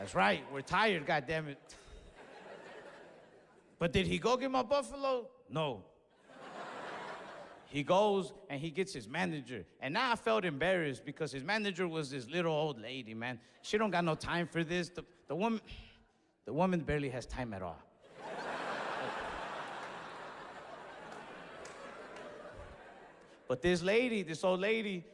That's right, we're tired, goddammit. But did he go get my buffalo? No. He goes and he gets his manager. And now I felt embarrassed because his manager was this little old lady, man. She don't got no time for this. The woman barely has time at all. But this lady, this old lady,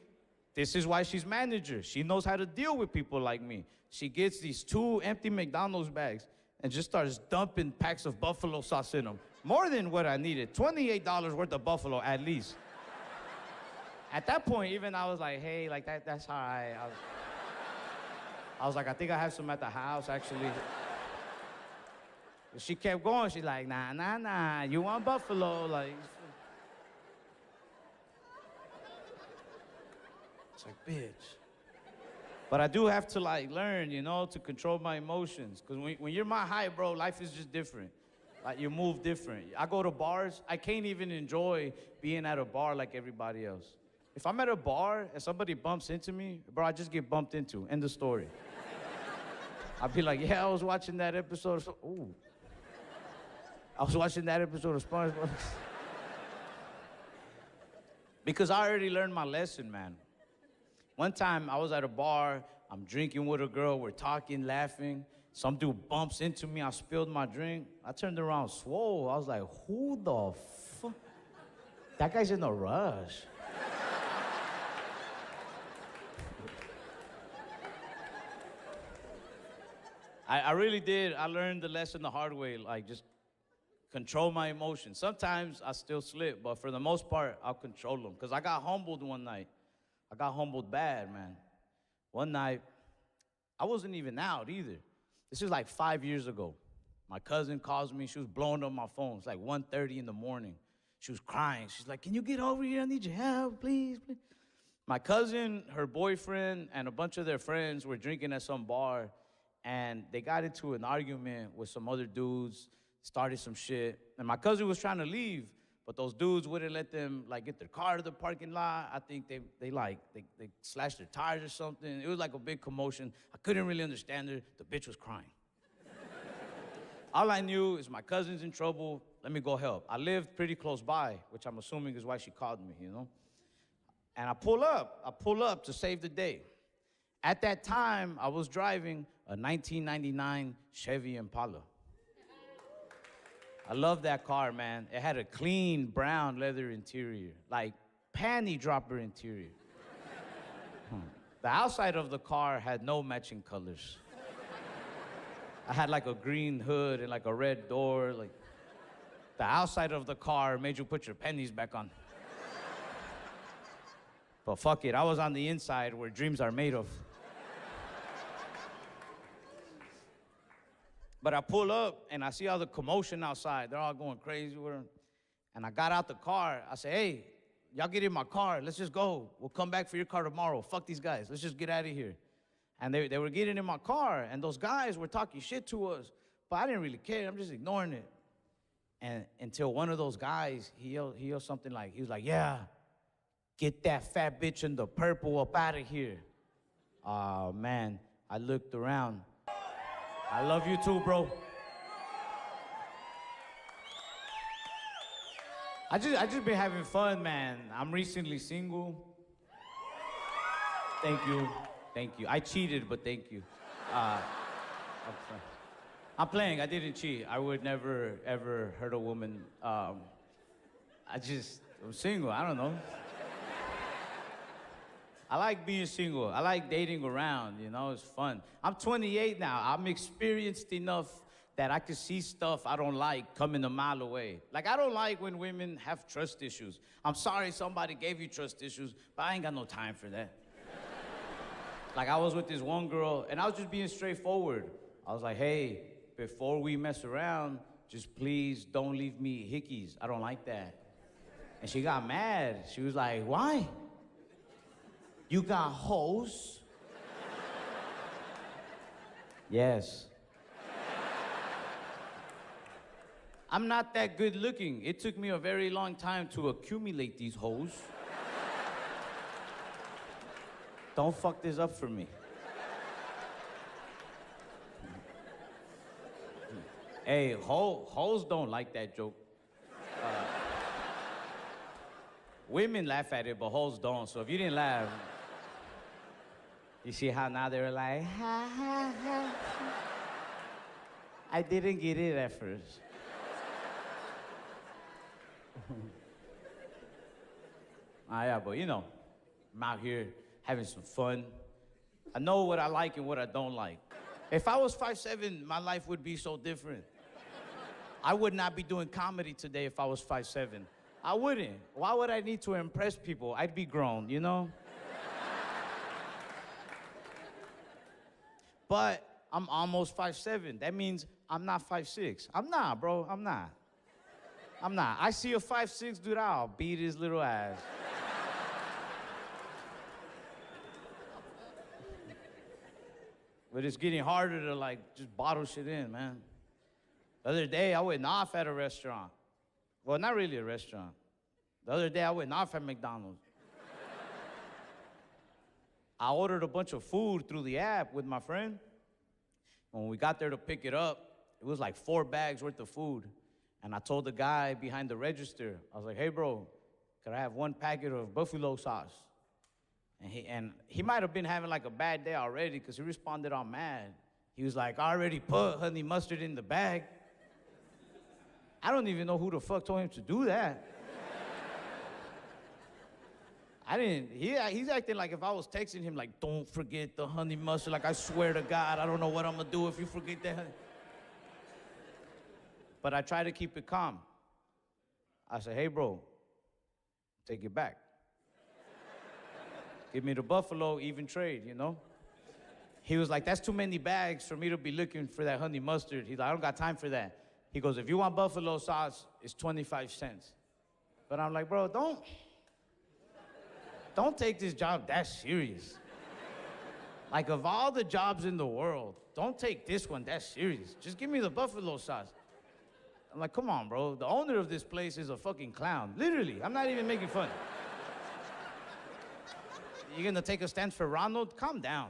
this is why she's manager. She knows how to deal with people like me. She gets these 2 empty McDonald's bags and just starts dumping packs of buffalo sauce in them. More than what I needed. $28 worth of buffalo, at least. At that point, even I was like, hey, like that's all right. I was like, I think I have some at the house, actually. She kept going. She's like, nah, you want buffalo? Like, it's like, bitch. But I do have to like learn, you know, to control my emotions. Because when you're my height, bro, life is just different. Like, you move different. I go to bars, I can't even enjoy being at a bar like everybody else. If I'm at a bar and somebody bumps into me, bro, I just get bumped into. End of story. I'll be like, yeah, I was watching that episode of... Ooh. I was watching that episode of SpongeBob. Because I already learned my lesson, man. One time, I was at a bar, I'm drinking with a girl, we're talking, laughing. Some dude bumps into me, I spilled my drink. I turned around, swole. I was like, who the fuck? That guy's in a rush. I really did. I learned the lesson the hard way, like just control my emotions. Sometimes I still slip, but for the most part, I'll control them. Because I got humbled one night. I got humbled bad, man. One night, I wasn't even out either. This is like 5 years ago. My cousin calls me. She was blowing up my phone. It's like 1:30 in the morning. She was crying. She's like, can you get over here? I need your help, please. My cousin, her boyfriend, and a bunch of their friends were drinking at some bar, and they got into an argument with some other dudes, started some shit. And my cousin was trying to leave, but those dudes wouldn't let them like get their car to the parking lot. I think they slashed their tires or something. It was like a big commotion. I couldn't really understand her. The bitch was crying. All I knew is my cousin's in trouble. Let me go help. I lived pretty close by, which I'm assuming is why she called me, you know? And I pull up to save the day. At that time, I was driving a 1999 Chevy Impala. I love that car, man. It had a clean brown leather interior, like panty dropper interior. The outside of the car had no matching colors. I had like a green hood and like a red door. Like, the outside of the car made you put your pennies back on. But fuck it, I was on the inside where dreams are made of. But I pull up, and I see all the commotion outside. They're all going crazy with her. And I got out the car. I said, hey, y'all get in my car. Let's just go. We'll come back for your car tomorrow. Fuck these guys. Let's just get out of here. And they were getting in my car, and those guys were talking shit to us. But I didn't really care. I'm just ignoring it. And until one of those guys, he yelled something like, he was like, yeah, get that fat bitch in the purple up out of here. Oh, man. I looked around. I love you too, bro. I just been having fun, man. I'm recently single. Thank you. I cheated, but thank you. I'm playing. I didn't cheat. I would never, ever hurt a woman. I'm single. I don't know. I like being single. I like dating around, you know, it's fun. I'm 28 now. I'm experienced enough that I can see stuff I don't like coming a mile away. Like, I don't like when women have trust issues. I'm sorry somebody gave you trust issues, but I ain't got no time for that. Like, I was with this one girl, and I was just being straightforward. I was like, hey, before we mess around, just please don't leave me hickeys. I don't like that. And she got mad. She was like, why? You got hoes? Yes. I'm not that good looking. It took me a very long time to accumulate these hoes. Don't fuck this up for me. Hey, hoes don't like that joke. Women laugh at it, but hoes don't. So if you didn't laugh, you see how now they're like, ha, ha, ha. I didn't get it at first. Yeah, but you know, I'm out here having some fun. I know what I like and what I don't like. If I was 5'7", my life would be so different. I would not be doing comedy today if I was 5'7". I wouldn't. Why would I need to impress people? I'd be grown, you know? But I'm almost 5'7". That means I'm not 5'6". I'm not, bro. I'm not. I see a 5'6" dude, I'll beat his little ass. But it's getting harder to, like, just bottle shit in, man. The other day, I went off at a restaurant. Well, not really a restaurant. The other day, I went off at McDonald's. I ordered a bunch of food through the app with my friend. When we got there to pick it up, it was like 4 bags worth of food. And I told the guy behind the register, I was like, hey, bro, could I have 1 packet of buffalo sauce? And he might have been having like a bad day already because he responded all mad. He was like, I already put honey mustard in the bag. I don't even know who the fuck told him to do that. I didn't, he's acting like if I was texting him like, don't forget the honey mustard. Like, I swear to God, I don't know what I'm gonna do if you forget that honey. But I try to keep it calm. I said, hey, bro, take it back. Give me the buffalo, even trade, you know? He was like, that's too many bags for me to be looking for that honey mustard. He's like, I don't got time for that. He goes, if you want buffalo sauce, it's 25 cents. But I'm like, bro, don't take this job that serious. Like, of all the jobs in the world, don't take this one that serious. Just give me the buffalo sauce. I'm like, come on, bro. The owner of this place is a fucking clown. Literally, I'm not even making fun. You're gonna take a stance for Ronald? Calm down.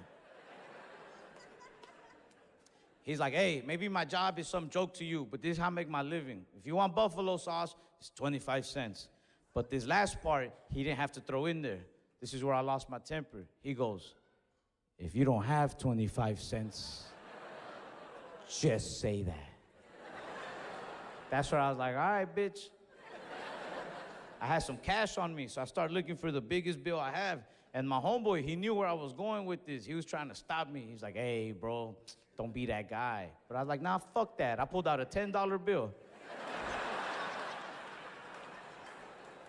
He's like, hey, maybe my job is some joke to you, but this is how I make my living. If you want buffalo sauce, it's 25 cents. But this last part, he didn't have to throw in there. This is where I lost my temper. He goes, if you don't have 25 cents, just say that. That's where I was like, all right, bitch. I had some cash on me, so I started looking for the biggest bill I have. And my homeboy, he knew where I was going with this. He was trying to stop me. He's like, hey, bro, don't be that guy. But I was like, nah, fuck that. I pulled out a $10 bill.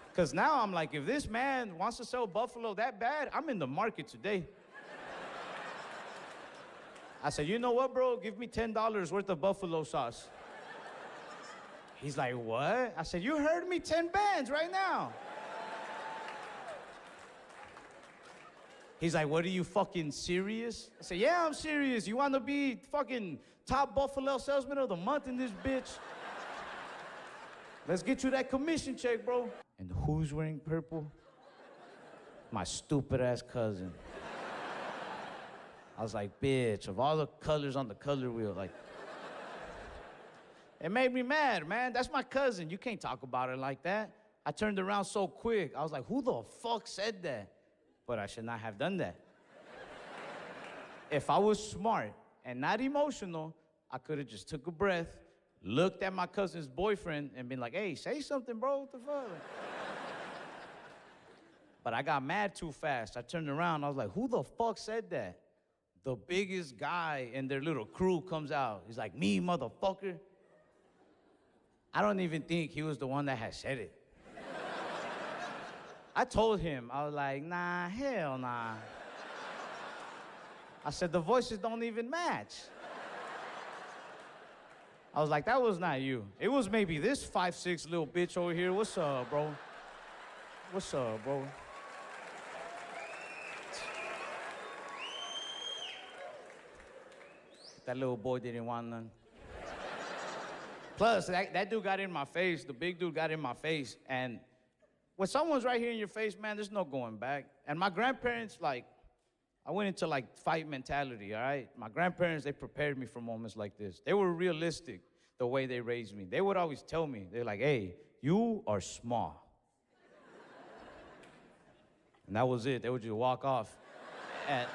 Because now I'm like, if this man wants to sell buffalo that bad, I'm in the market today. I said, you know what, bro? Give me $10 worth of buffalo sauce. He's like, what? I said, you heard me, 10 bands right now. He's like, what, are you fucking serious? I said, yeah, I'm serious. You want to be fucking top buffalo salesman of the month in this bitch? Let's get you that commission check, bro. And who's wearing purple? My stupid ass cousin. I was like, bitch, of all the colors on the color wheel, like, it made me mad, man. That's my cousin. You can't talk about her like that. I turned around so quick. I was like, who the fuck said that? But I should not have done that. If I was smart and not emotional, I could have just took a breath, looked at my cousin's boyfriend, and been like, hey, say something, bro, what the fuck? But I got mad too fast. I turned around, I was like, who the fuck said that? The biggest guy in their little crew comes out. He's like, me, motherfucker. I don't even think he was the one that had said it. I told him, I was like, nah, hell nah. I said, the voices don't even match. I was like, that was not you. It was maybe this 5'6" little bitch over here. What's up, bro? What's up, bro? That little boy didn't want none. Plus, that dude got in my face. The big dude got in my face. And when someone's right here in your face, man, there's no going back. And my grandparents, like, I went into, like, fight mentality, all right? My grandparents, they prepared me for moments like this. They were realistic. the way they raised me. They would always tell me, they're like, hey, you are small. And that was it. They would just walk off. And,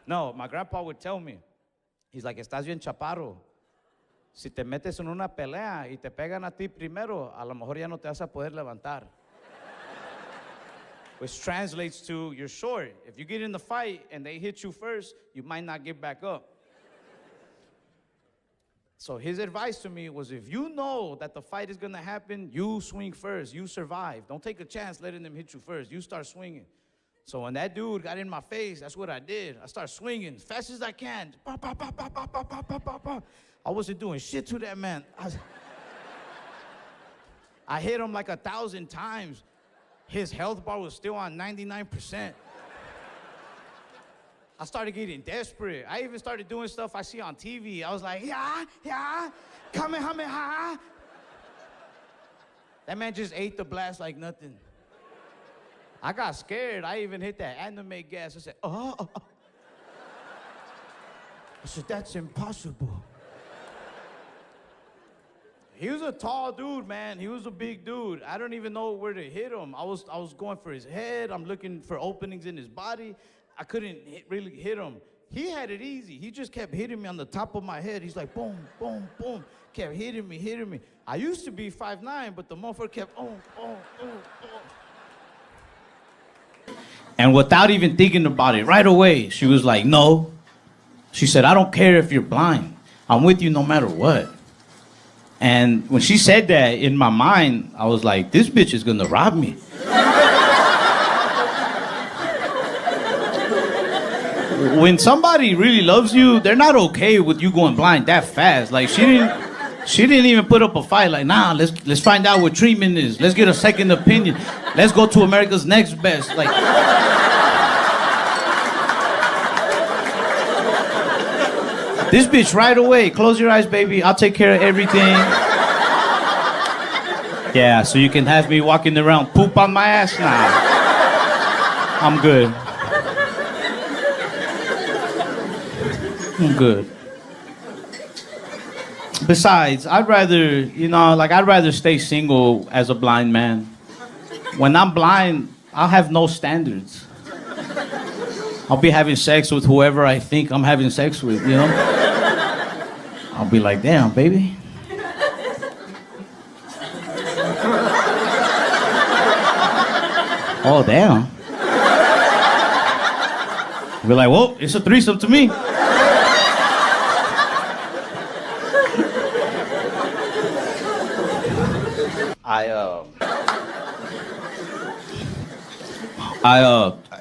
no, my grandpa would tell me, he's like, estás bien chaparro. Si te metes en una pelea y te pegan a ti primero, a lo mejor ya no te vas a poder levantar. Which translates to, you're short. If you get in the fight and they hit you first, you might not get back up. So his advice to me was, if you know that the fight is gonna happen, you swing first, you survive. Don't take a chance letting them hit you first. You start swinging. So when that dude got in my face, that's what I did. I started swinging as fast as I can. Pop, pop, pop, pop, pop, pop, pop, pop, pop, pop. I wasn't doing shit to that man. I hit him like 1,000 times. His health bar was still on 99%. I started getting desperate. I even started doing stuff I see on TV. I was like, yeah, Kamehameha. That man just ate the blast like nothing. I got scared. I even hit that anime gas. I said, oh. I said, that's impossible. He was a tall dude, man. He was a big dude. I don't even know where to hit him. I was going for his head. I'm looking for openings in his body. I couldn't really hit him. He had it easy. He just kept hitting me on the top of my head. He's like, boom, boom, boom. Kept hitting me. I used to be 5'9", but the motherfucker kept, boom. And without even thinking about it, right away, she was like, no. She said, I don't care if you're blind. I'm with you no matter what. And when she said that, in my mind, I was like, this bitch is gonna rob me. When somebody really loves you, they're not okay with you going blind that fast. Like, she didn't even put up a fight. Like, nah, let's find out what treatment is. Let's get a second opinion. Let's go to America's Next Best. Like, this bitch right away. Close your eyes, baby. I'll take care of everything. Yeah, so you can have me walking around poop on my ass now. I'm good. I'm good. Besides, I'd rather stay single as a blind man. When I'm blind, I'll have no standards. I'll be having sex with whoever I think I'm having sex with, you know? I'll be like, damn, baby. Oh, damn. I'll be like, well, it's a threesome to me.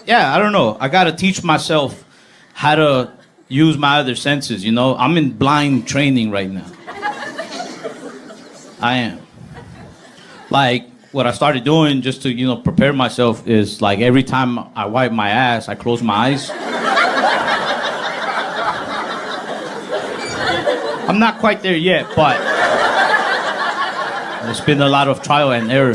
I don't know. I gotta teach myself how to use my other senses, you know? I'm in blind training right now. I am. Like, what I started doing just to, you know, prepare myself is, like, every time I wipe my ass, I close my eyes. I'm not quite there yet, but it's been a lot of trial and error.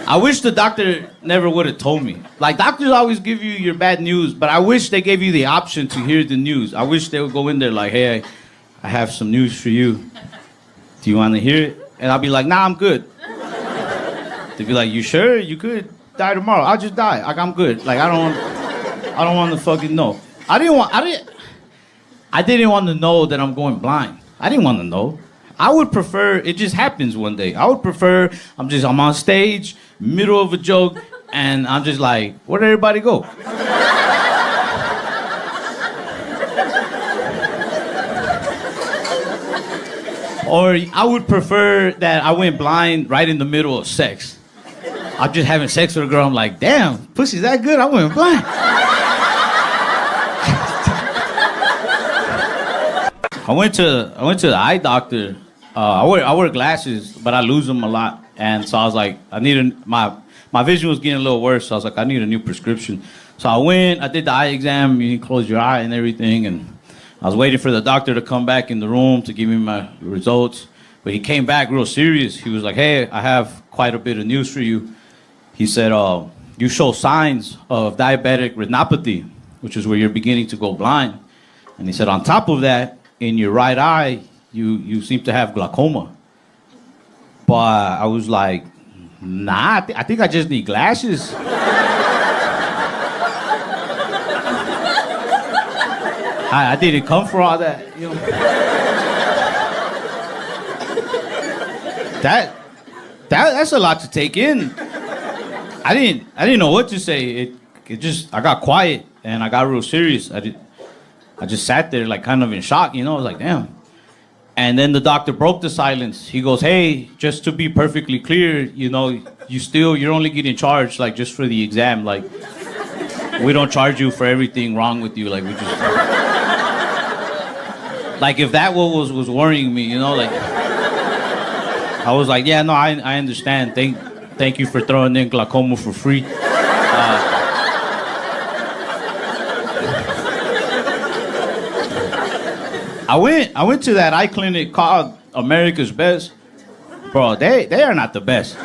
I wish the doctor never would have told me. Like, doctors always give you your bad news, but I wish they gave you the option to hear the news. I wish they would go in there like, hey, I have some news for you. Do you want to hear it? And I'll be like, nah, I'm good. They'd be like, you sure? You could die tomorrow. I'll just die. Like, I'm good. Like, I don't want to fucking know. I didn't want to know that I'm going blind. I didn't want to know. I would prefer it just happens one day. I would prefer I'm on stage, middle of a joke, and I'm just like, where'd everybody go? Or I would prefer that I went blind right in the middle of sex. I'm just having sex with a girl. I'm like, damn, pussy's that good? I went blind. I went to the eye doctor. I wear glasses, but I lose them a lot, and so I was like, my vision was getting a little worse. So I was like, I need a new prescription. So I went, I did the eye exam. You can close your eye and everything, and I was waiting for the doctor to come back in the room to give me my results. But he came back real serious. He was like, hey, I have quite a bit of news for you. He said, you show signs of diabetic retinopathy. which is where you're beginning to go blind. And he said, on top of that, in your right eye, you seem to have glaucoma. But I was like, nah, I think I just need glasses. I didn't come for all that, you know. That's a lot to take in. I didn't know what to say. I got quiet and I got real serious. I just sat there like kind of in shock, you know. I was like, damn. And then the doctor broke the silence. He goes, hey, just to be perfectly clear, you know, you're only getting charged like just for the exam. Like, we don't charge you for everything wrong with you. Like, we just, like if that was worrying me, you know, like, I was like, yeah, no, I understand. Thank you for throwing in glaucoma for free. I went to that eye clinic called America's Best. Bro, they are not the best.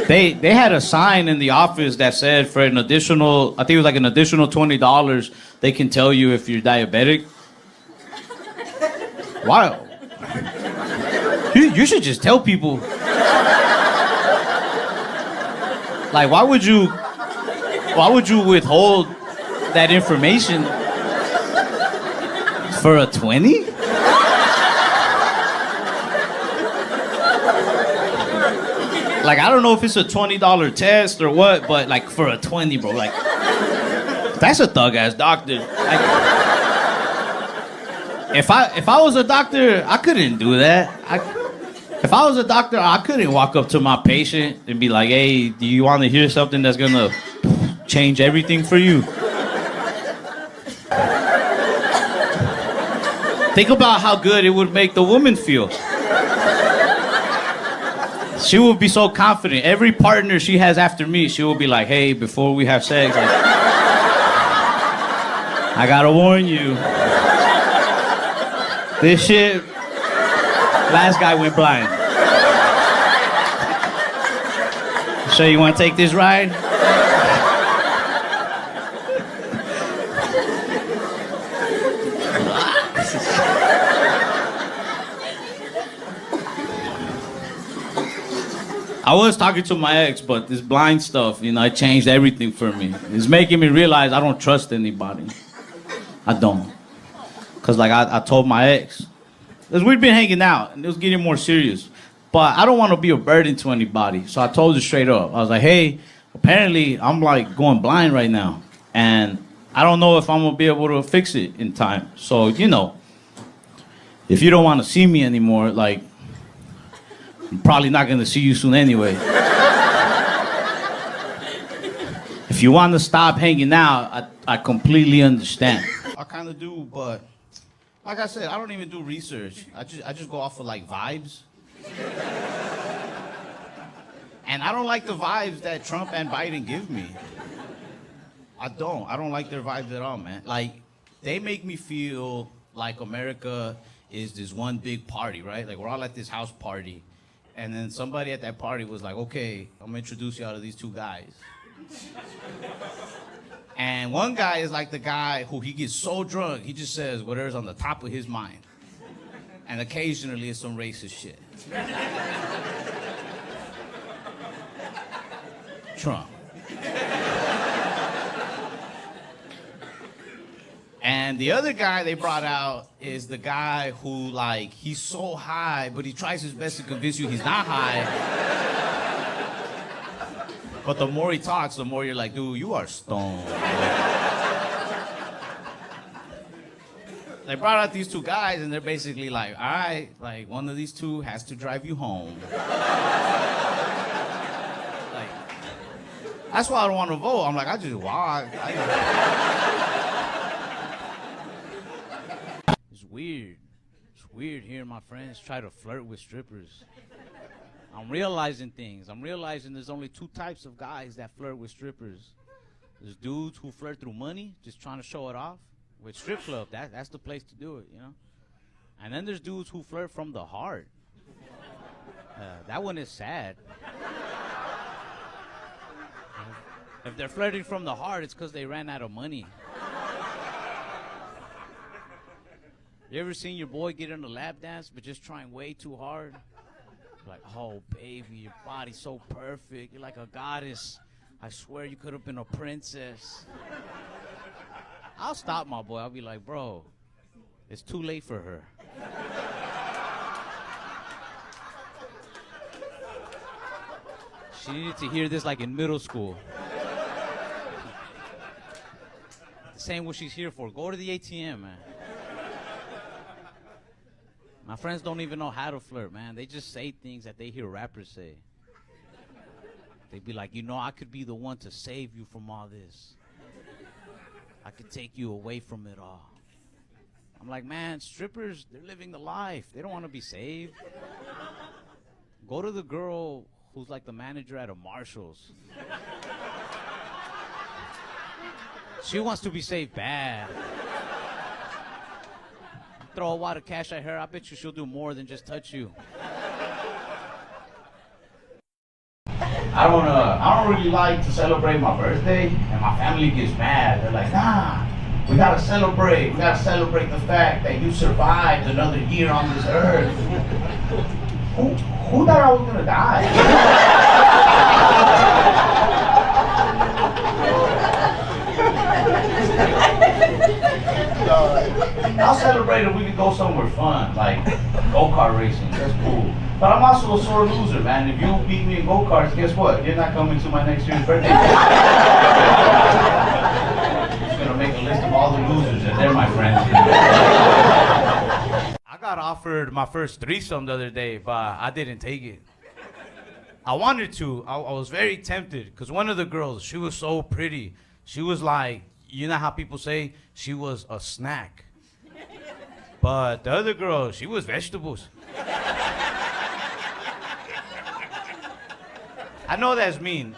They had a sign in the office that said for an additional, I think it was like an additional $20, they can tell you if you're diabetic. Why? You should just tell people. Like, why would you withhold that information for a 20? Like, I don't know if it's a $20 test or what, but like for a 20, bro, like, that's a thug ass doctor. Like, if I was a doctor, I couldn't do that. If I was a doctor, I couldn't walk up to my patient and be like, hey, do you want to hear something that's gonna change everything for you? Think about how good it would make the woman feel. She would be so confident. Every partner she has after me, she will be like, hey, before we have sex, like, I gotta warn you. This shit, last guy went blind. So you wanna take this ride? I was talking to my ex, but this blind stuff, you know, it changed everything for me. It's making me realize I don't trust anybody. I don't. Because, like, I told my ex, because we'd been hanging out, and it was getting more serious. But I don't want to be a burden to anybody. So I told her straight up. I was like, hey, apparently I'm, like, going blind right now. And I don't know if I'm going to be able to fix it in time. So, you know, if you don't want to see me anymore, like, I'm probably not gonna see you soon anyway. If you want to stop hanging out, I completely understand. I kind of do, but like I said, I don't even do research. I just go off of like vibes. And I don't like the vibes that Trump and Biden give me. I don't like their vibes at all, man. Like, they make me feel like America is this one big party, right? Like, we're all at this house party. And then somebody at that party was like, okay, I'm gonna introduce y'all to these two guys. And one guy is like the guy who he gets so drunk, he just says whatever's on the top of his mind. And occasionally it's some racist shit. Trump. And the other guy they brought out is the guy who, like, he's so high, but he tries his best to convince you he's not high. But the more he talks, the more you're like, dude, you are stoned. They brought out these two guys, and they're basically like, all right, like, one of these two has to drive you home. Like, that's why I don't want to vote. I'm like, I just walk. Weird. It's weird hearing my friends try to flirt with strippers. I'm realizing things. I'm realizing there's only two types of guys that flirt with strippers. There's dudes who flirt through money, just trying to show it off. With strip club, that's the place to do it, you know? And then there's dudes who flirt from the heart. That one is sad. If they're flirting from the heart, it's because they ran out of money. You ever seen your boy get in a lap dance, but just trying way too hard? Like, oh, baby, your body's so perfect. You're like a goddess. I swear you could have been a princess. I'll stop my boy. I'll be like, bro, it's too late for her. She needed to hear this like in middle school. Saying what she's here for. Go to the ATM, man. My friends don't even know how to flirt, man. They just say things that they hear rappers say. They be like, you know, I could be the one to save you from all this. I could take you away from it all. I'm like, man, strippers, they're living the life. They don't want to be saved. Go to the girl who's like the manager at a Marshall's. She wants to be saved bad. Throw a wad of cash at her, I bet you she'll do more than just touch you. I don't really like to celebrate my birthday, and my family gets mad. They're like, nah, we gotta celebrate. We gotta celebrate the fact that you survived another year on this earth. Who thought I was gonna die? I'll celebrate if we can go somewhere fun, like go-kart racing. That's cool. But I'm also a sore loser, man. If you beat me in go-karts, guess what? You're not coming to my next year's birthday. I'm just gonna make a list of all the losers, and they're my friends. I got offered my first threesome the other day, but I didn't take it. I wanted to. I was very tempted, because one of the girls, she was so pretty. She was like, you know how people say she was a snack? But the other girl, she was vegetables. I know that's mean.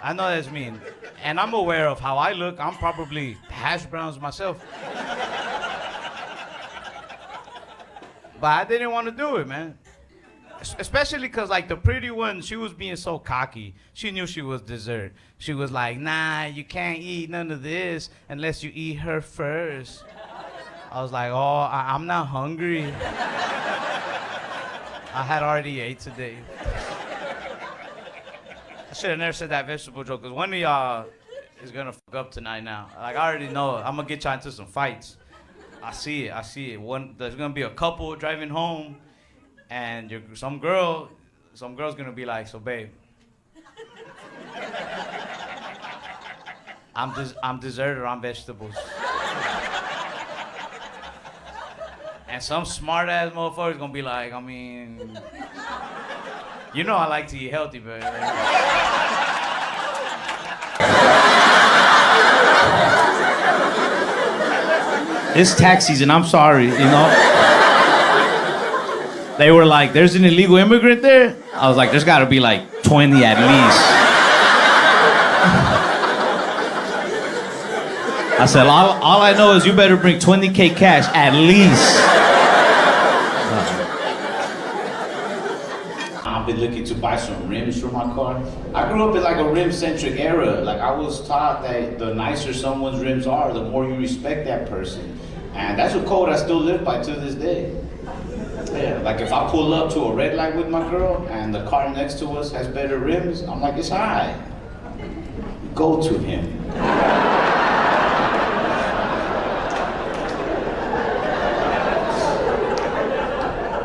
And I'm aware of how I look. I'm probably hash browns myself. But I didn't want to do it, man. Especially because, like, the pretty one, she was being so cocky. She knew she was dessert. She was like, nah, you can't eat none of this unless you eat her first. I was like, oh, I'm not hungry. I had already ate today. I should have never said that vegetable joke, because one of y'all is going to fuck up tonight now. Like, I already know it. I'm going to get y'all into some fights. I see it. There's going to be a couple driving home, and some girl's going to be like, so babe, I'm dessert or I'm vegetables. And some smart ass motherfucker's gonna be like, I mean, you know I like to eat healthy, but. It's tax season, I'm sorry, you know. They were like, there's an illegal immigrant there? I was like, there's gotta be like 20 at least. I said, all I know is you better bring 20K cash at least. I've been looking to buy some rims for my car. I grew up in like a rim-centric era. Like, I was taught that the nicer someone's rims are, the more you respect that person. And that's a code I still live by to this day. Yeah, like if I pull up to a red light with my girl and the car next to us has better rims, I'm like, it's all right. Go to him.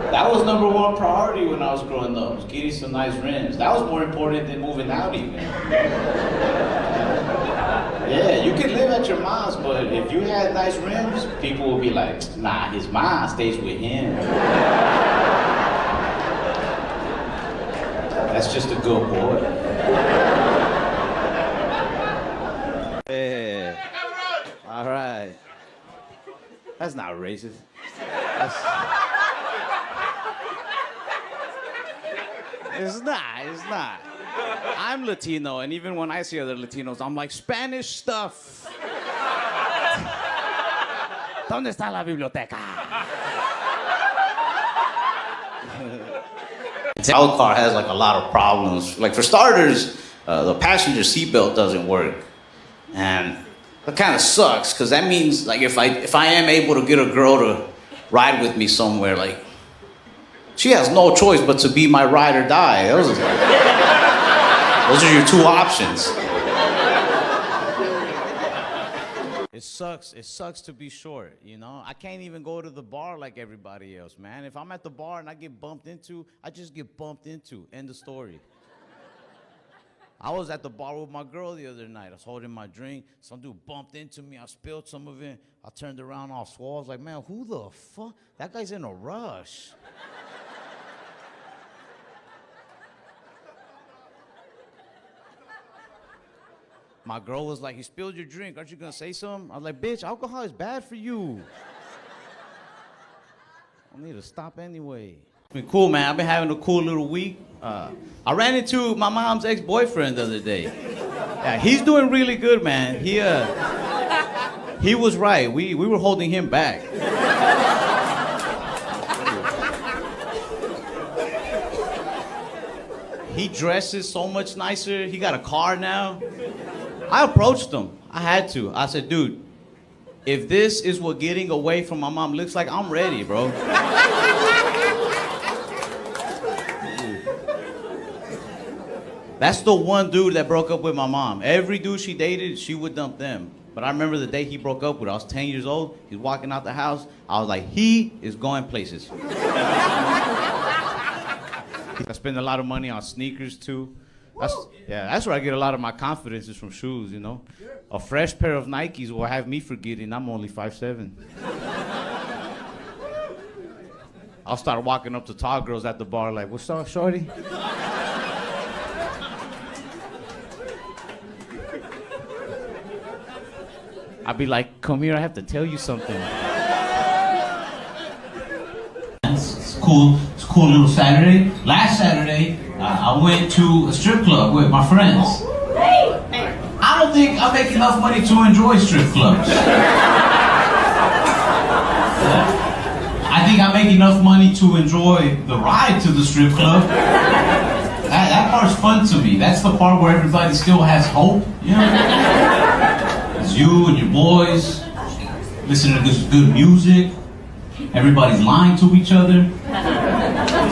That was number one priority when I was growing up, was getting some nice rims. That was more important than moving out even. Yeah, you could live at your mom's, but if you had nice rims, people would be like, nah, his mom stays with him. That's just a good boy. Yeah. All right. That's not racist. It's not. I'm Latino, and even when I see other Latinos, I'm like, Spanish stuff. ¿Dónde está la biblioteca? Our car has like a lot of problems. Like, for starters, the passenger seatbelt doesn't work. And that kind of sucks, because that means, like, if I am able to get a girl to ride with me somewhere, like, she has no choice but to be my ride or die. Those are your two options. It sucks to be short, you know? I can't even go to the bar like everybody else, man. If I'm at the bar and I get bumped into, I just get bumped into. End of story. I was at the bar with my girl the other night. I was holding my drink. Some dude bumped into me. I spilled some of it. I turned around all swole. I was like, man, who the fuck? That guy's in a rush. My girl was like, you spilled your drink. Aren't you going to say something? I was like, bitch, alcohol is bad for you. I need to stop anyway. It's been cool, man. I've been having a cool little week. I ran into my mom's ex-boyfriend the other day. Yeah, he's doing really good, man. He was right. We were holding him back. He dresses so much nicer. He got a car now. I approached him. I had to. I said, dude, if this is what getting away from my mom looks like, I'm ready, bro. That's the one dude that broke up with my mom. Every dude she dated, she would dump them. But I remember the day he broke up with her. I was 10 years old. He was walking out the house. I was like, he is going places. I spend a lot of money on sneakers, too. That's where I get a lot of my confidence is from shoes, you know? A fresh pair of Nikes will have me forgetting I'm only 5'7". I'll start walking up to tall girls at the bar like, what's up, shorty? I'll be like, come here, I have to tell you something. It's cool little Saturday. Last Saturday, I went to a strip club with my friends. I don't think I make enough money to enjoy strip clubs. I think I make enough money to enjoy the ride to the strip club. That part's fun to me. That's the part where everybody still has hope, you know? It's you and your boys, listening to good music. Everybody's lying to each other.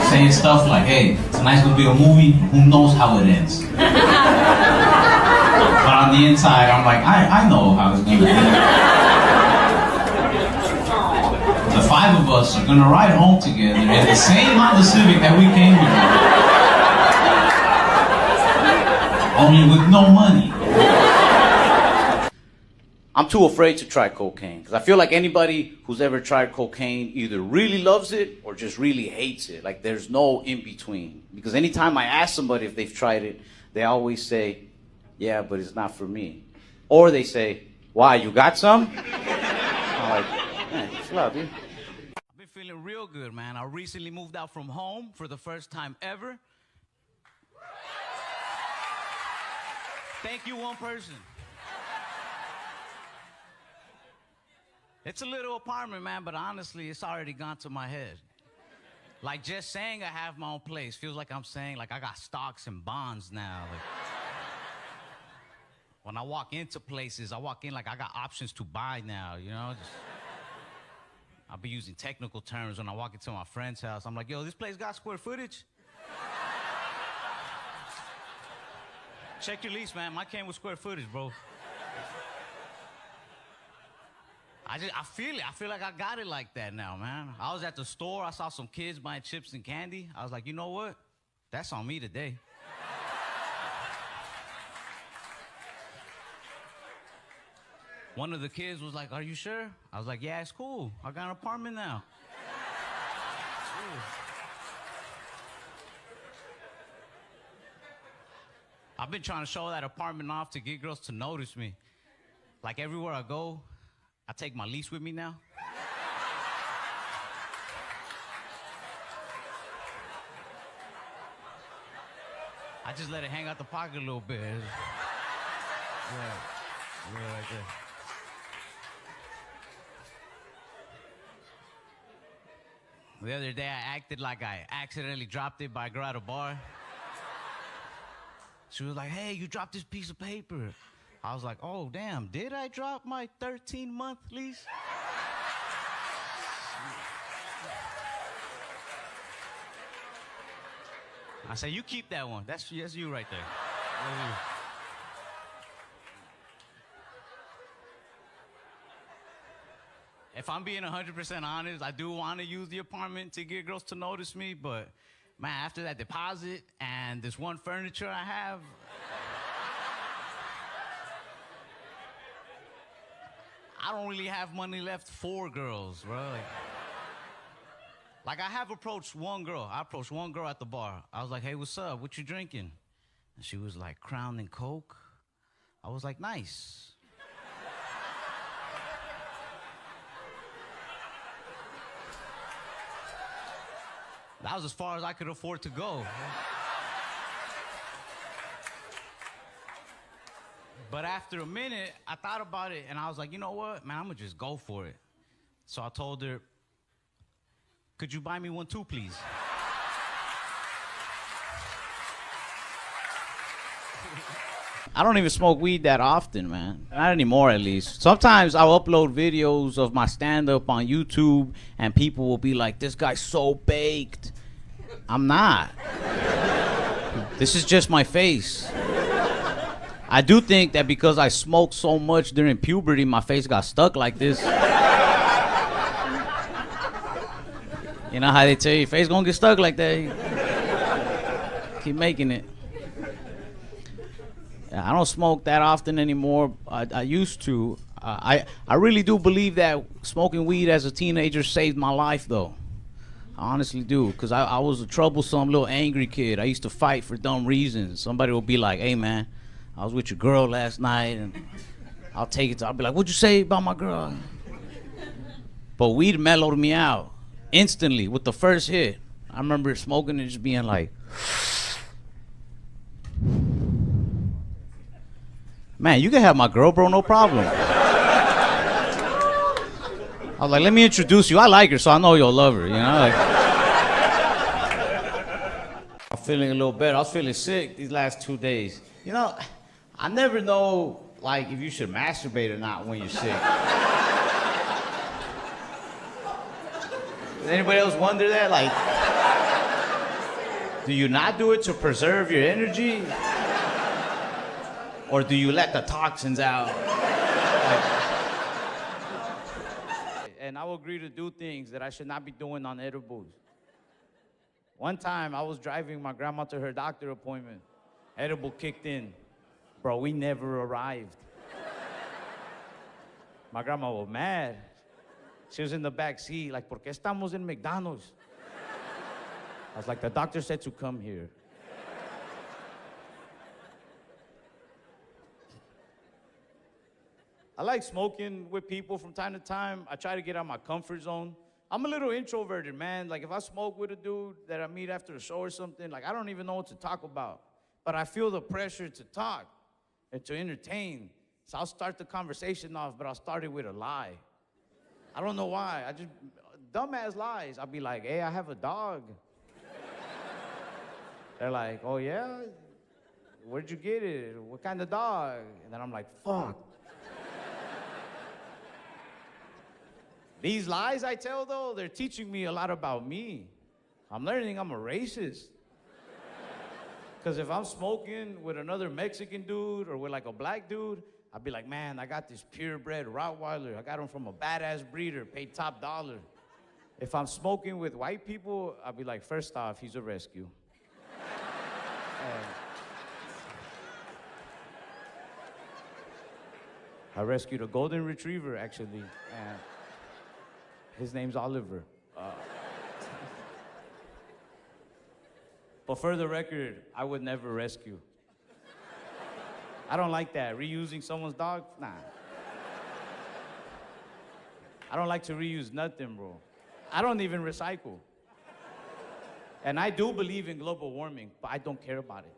Saying stuff like, hey, tonight's gonna be a movie, who knows how it ends. But on the inside, I'm like, I know how it's gonna end. The five of us are gonna ride home together in the same Honda Civic that we came here. Only with no money. I'm too afraid to try cocaine, because I feel like anybody who's ever tried cocaine either really loves it or just really hates it. Like, there's no in-between. Because anytime I ask somebody if they've tried it, they always say, yeah, but it's not for me. Or they say, why, you got some? I'm like, man, chill out, dude. I've been feeling real good, man. I recently moved out from home for the first time ever. Thank you, one person. It's a little apartment, man, but honestly, it's already gone to my head. Like, just saying I have my own place feels like I'm saying, like, I got stocks and bonds now. Like, when I walk into places, I walk in like I got options to buy now, you know? I'll be using technical terms when I walk into my friend's house. I'm like, yo, this place got square footage? Check your lease, man. Mine came with square footage, bro. I feel it. I feel like I got it like that now, man. I was at the store. I saw some kids buying chips and candy. I was like, you know what? That's on me today. One of the kids was like, are you sure? I was like, yeah, it's cool. I got an apartment now. I've been trying to show that apartment off to get girls to notice me. Like, everywhere I go, I take my lease with me now. I just let it hang out the pocket a little bit. Yeah, right there. The other day, I acted like I accidentally dropped it by a girl at a bar. She was like, hey, you dropped this piece of paper. I was like, oh, damn, did I drop my 13-month lease? I said, you keep that one. That's you right there. That's you. If I'm being 100% honest, I do want to use the apartment to get girls to notice me, but man, after that deposit and this one furniture I have, I don't really have money left for girls, bro. Like I have approached one girl. I approached one girl at the bar. I was like, hey, what's up? What you drinking? And she was like, Crown and Coke. I was like, nice. That was as far as I could afford to go. But after a minute, I thought about it, and I was like, you know what, man, I'm gonna just go for it. So I told her, could you buy me one too, please? I don't even smoke weed that often, man. Not anymore, at least. Sometimes I'll upload videos of my stand-up on YouTube, and people will be like, this guy's so baked. I'm not. This is just my face. I do think that because I smoked so much during puberty, my face got stuck like this. You know how they tell you, your face gonna get stuck like that. Keep making it. I don't smoke that often anymore. I used to. I really do believe that smoking weed as a teenager saved my life, though. I honestly do, because I was a troublesome little angry kid. I used to fight for dumb reasons. Somebody would be like, hey, man, I was with your girl last night, and I'll be like, what'd you say about my girl? But weed mellowed me out instantly with the first hit. I remember smoking and just being like, man, you can have my girl, bro, no problem. I was like, let me introduce you. I like her, so I know you'll love her, you know? Like, I'm feeling a little better. I was feeling sick these last 2 days. You know, I never know, like, if you should masturbate or not when you're sick. Does anybody else wonder that? Like, do you not do it to preserve your energy? Or do you let the toxins out? And I will agree to do things that I should not be doing on edibles. One time, I was driving my grandma to her doctor appointment. Edible kicked in. Bro, we never arrived. My grandma was mad. She was in the back seat, like, ¿por qué estamos en McDonald's? I was like, the doctor said to come here. I like smoking with people from time to time. I try to get out of my comfort zone. I'm a little introverted, man. Like, if I smoke with a dude that I meet after a show or something, like, I don't even know what to talk about. But I feel the pressure to talk and to entertain. So I'll start the conversation off, but I'll start it with a lie. I don't know why. I just, dumbass lies. I'll be like, hey, I have a dog. They're like, oh, yeah? Where'd you get it? What kind of dog? And then I'm like, fuck. These lies I tell, though, they're teaching me a lot about me. I'm learning I'm a racist. Because if I'm smoking with another Mexican dude or with like a black dude, I'd be like, man, I got this purebred Rottweiler. I got him from a badass breeder, paid top dollar. If I'm smoking with white people, I'd be like, first off, he's a rescue. I rescued a golden retriever, actually. And his name's Oliver. But for the record, I would never rescue. I don't like that. Reusing someone's dog? Nah. I don't like to reuse nothing, bro. I don't even recycle. And I do believe in global warming, but I don't care about it.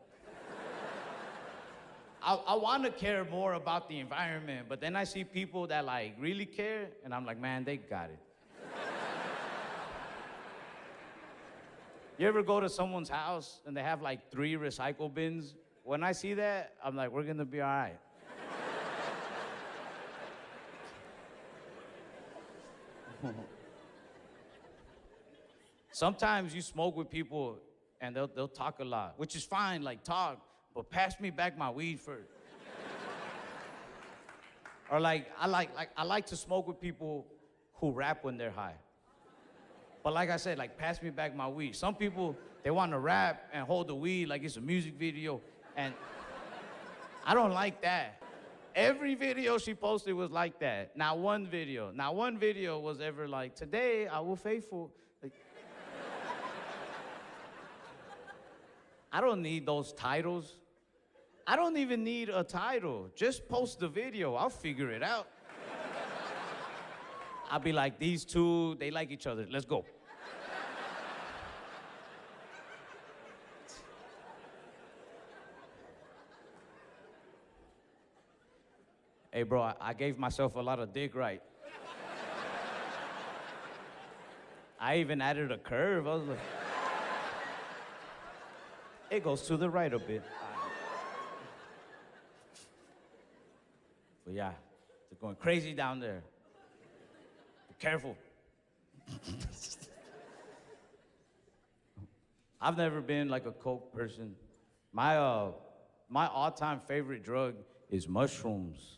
I want to care more about the environment, but then I see people that like really care, and I'm like, man, they got it. You ever go to someone's house and they have like 3 recycle bins? When I see that, I'm like, we're gonna be all right. Sometimes you smoke with people and they'll talk a lot, which is fine, like talk, but pass me back my weed first. Or I like to smoke with people who rap when they're high. But like I said, like pass me back my weed. Some people, they want to rap and hold the weed like it's a music video, and I don't like that. Every video she posted was like that. Not one video was ever like, today I will faithful. Like, I don't need those titles. I don't even need a title. Just post the video. I'll figure it out. I'll be like, these two, they like each other. Let's go. Hey, bro, I gave myself a lot of dick right. I even added a curve. I was like, it goes to the right a bit. But yeah, they're going crazy down there. Be careful. I've never been like a coke person. My all-time favorite drug is mushrooms.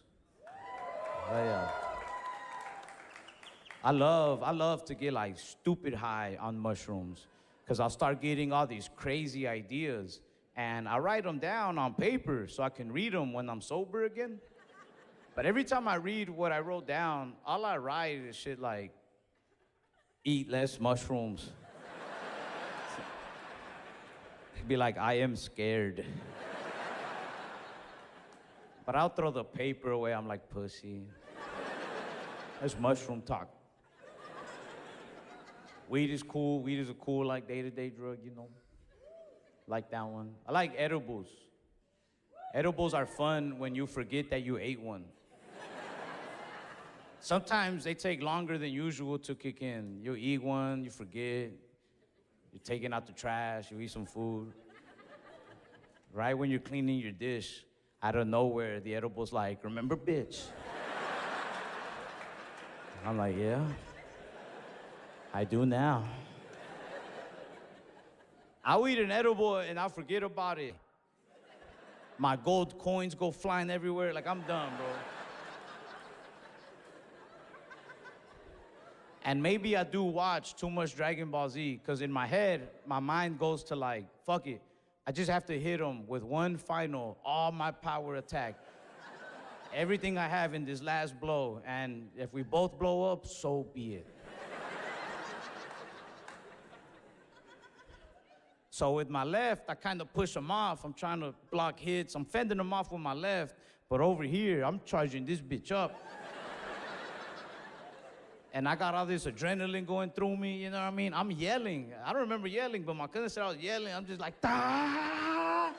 I love to get like stupid high on mushrooms, because I'll start getting all these crazy ideas, and I write them down on paper so I can read them when I'm sober again. But every time I read what I wrote down, all I write is shit like, eat less mushrooms. Be like, I am scared. But I'll throw the paper away. I'm like, pussy. That's mushroom talk. Weed is cool. Weed is a cool, like, day-to-day drug, you know? Like that one. I like edibles. Edibles are fun when you forget that you ate one. Sometimes they take longer than usual to kick in. You eat one, you forget. You're taking out the trash, you eat some food. Right when you're cleaning your dish, out of nowhere, the edible's like, remember, bitch? I'm like, yeah, I do now. I'll eat an edible and I'll forget about it. My gold coins go flying everywhere, like I'm done, bro. And maybe I do watch too much Dragon Ball Z, because in my head, my mind goes to like, fuck it. I just have to hit him with one final, all my power attack. Everything I have in this last blow, and if we both blow up, so be it. So with my left, I kind of push him off. I'm trying to block hits. I'm fending him off with my left, but over here, I'm charging this bitch up. And I got all this adrenaline going through me, you know what I mean? I'm yelling. I don't remember yelling, but my cousin said I was yelling. I'm just like, ah!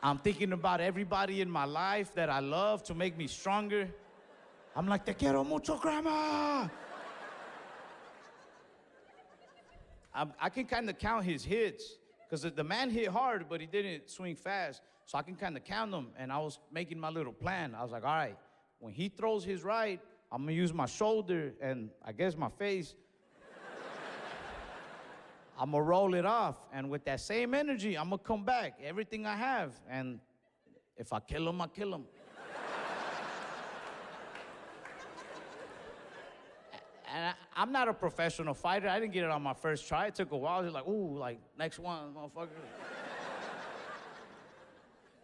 I'm thinking about everybody in my life that I love to make me stronger. I'm like, te quiero mucho, grandma! I can kind of count his hits, because the man hit hard, but he didn't swing fast. So I can kind of count them, and I was making my little plan. I was like, all right, when he throws his right, I'm gonna use my shoulder and I guess my face. I'm gonna roll it off, and with that same energy, I'm gonna come back, everything I have, and if I kill him, I kill him. And I'm not a professional fighter. I didn't get it on my first try. It took a while. I was like, ooh, like, next one, motherfucker.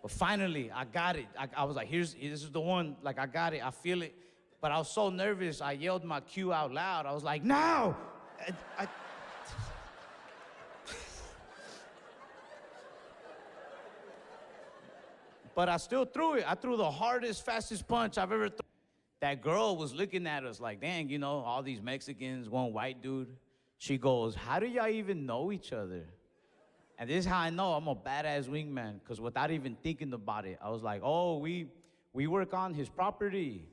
But finally, I got it. I was like, this is the one. Like, I got it. I feel it. But I was so nervous, I yelled my cue out loud. I was like, now! But I still threw it. I threw the hardest, fastest punch I've ever thrown. That girl was looking at us like, dang, you know, all these Mexicans, one white dude. She goes, how do y'all even know each other? And this is how I know I'm a badass wingman, because without even thinking about it, I was like, oh, we work on his property.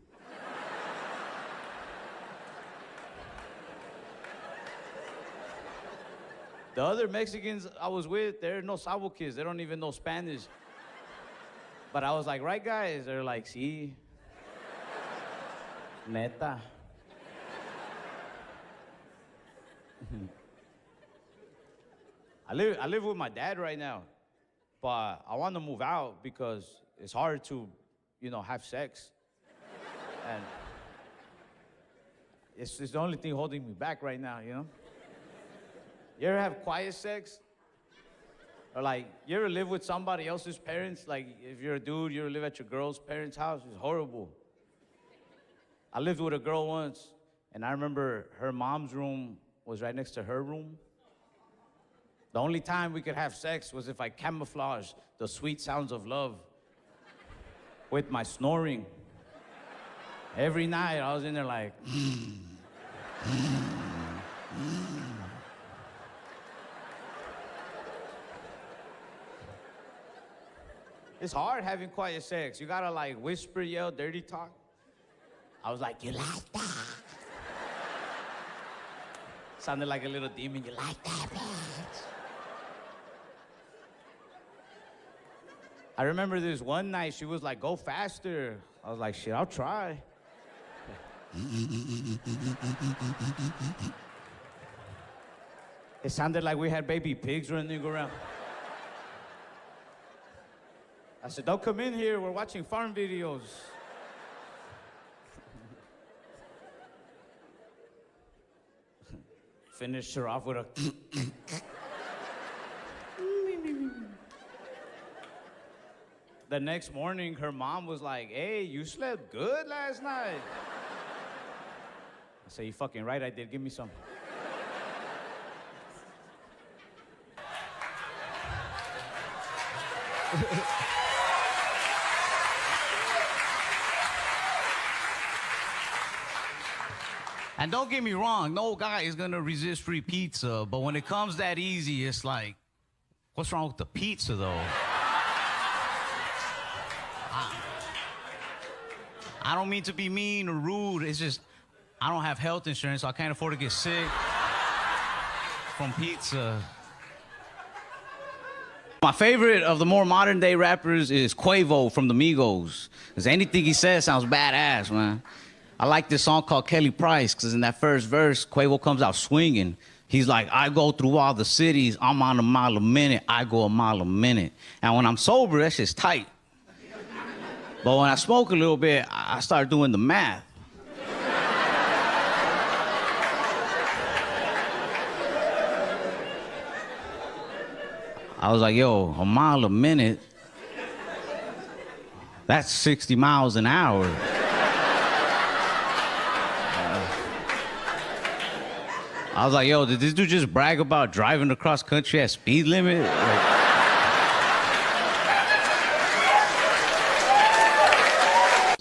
The other Mexicans I was with, they're no sabo kids. They don't even know Spanish. But I was like, right, guys? They're like, sí. Neta. I live with my dad right now, but I want to move out because it's hard to, have sex. And it's the only thing holding me back right now, You ever have quiet sex? Or like, you ever live with somebody else's parents? Like, if you're a dude, you ever live at your girl's parents' house? It's horrible. I lived with a girl once, and I remember her mom's room was right next to her room. The only time we could have sex was if I camouflaged the sweet sounds of love with my snoring. Every night, I was in there like, It's hard having quiet sex. You gotta like whisper, yell, dirty talk. I was like, you like that? Sounded like a little demon. You like that, bitch? I remember this one night, she was like, go faster. I was like, shit, I'll try. It sounded like we had baby pigs running around. I said, don't come in here, we're watching farm videos. Finished her off with a The next morning, her mom was like, hey, you slept good last night. I said, you fucking right I did, give me some. And don't get me wrong, no guy is gonna resist free pizza, but when it comes that easy, it's like, what's wrong with the pizza though? I don't mean to be mean or rude, it's just, I don't have health insurance, so I can't afford to get sick from pizza. My favorite of the more modern day rappers is Quavo from the Migos, because anything he says sounds badass, man. I like this song called Kelly Price, because in that first verse, Quavo comes out swinging. He's like, I go through all the cities, I'm on a mile a minute, I go a mile a minute. And when I'm sober, that shit's tight. But when I smoke a little bit, I start doing the math. I was like, yo, a mile a minute, that's 60 miles an hour. I was like, yo, did this dude just brag about driving across country at speed limit?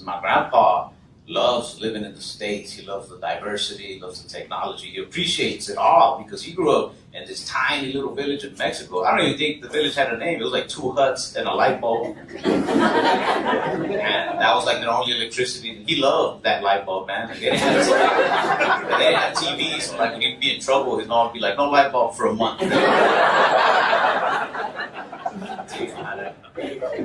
My grandpa loves living in the States. He loves the diversity, he loves the technology. He appreciates it all because he grew up in this tiny little village in Mexico. I don't even think the village had a name. It was like 2 huts and a light bulb. And that was like their only electricity. He loved that light bulb, man. Like, they didn't have TV, so like when he'd be in trouble, his mom would be like, no light bulb for a month.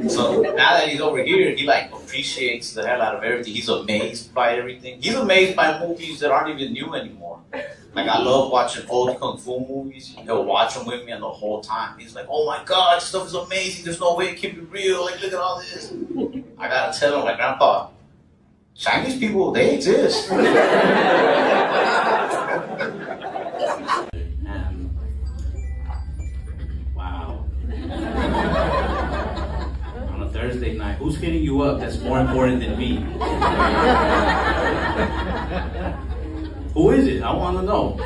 So now that he's over here, he like appreciates the hell out of everything. He's amazed by everything. He's amazed by movies that aren't even new anymore. Like I love watching old kung fu movies. He'll watch them with me and the whole time he's like, oh my God, this stuff is amazing. There's no way it can be real. Like look at all this. I gotta tell him, like, Grandpa, Chinese people, they exist. Wow. On a Thursday night, who's hitting you up that's more important than me? Who is it? I want to know.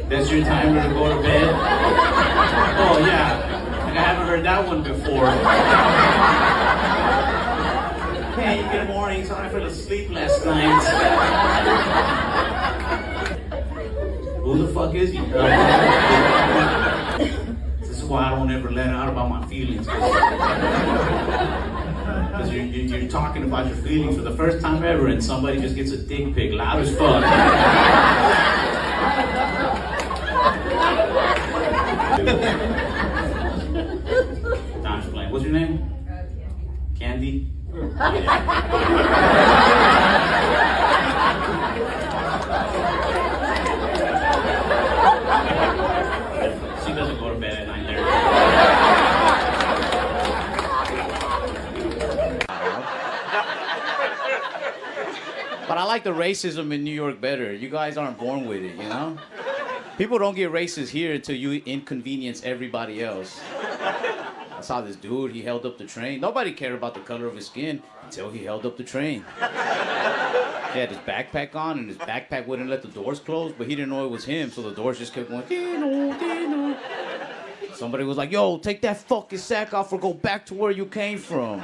That's your timer to go to bed? Oh, yeah. Like I haven't heard that one before. Hey, good morning. Sorry for the sleep last night. Who the fuck is he? This is why I don't ever let out about my feelings. Because you're talking about your feelings for the first time ever and somebody just gets a dick pic loud as fuck. Time to play. What's your name? Candy? Yeah. the racism in New York better. You guys aren't born with it, you know? People don't get racist here until you inconvenience everybody else. I saw this dude, he held up the train. Nobody cared about the color of his skin until he held up the train. He had his backpack on, and his backpack wouldn't let the doors close, but he didn't know it was him, so the doors just kept going, Dino, Dino. Somebody was like, yo, take that fucking sack off or go back to where you came from.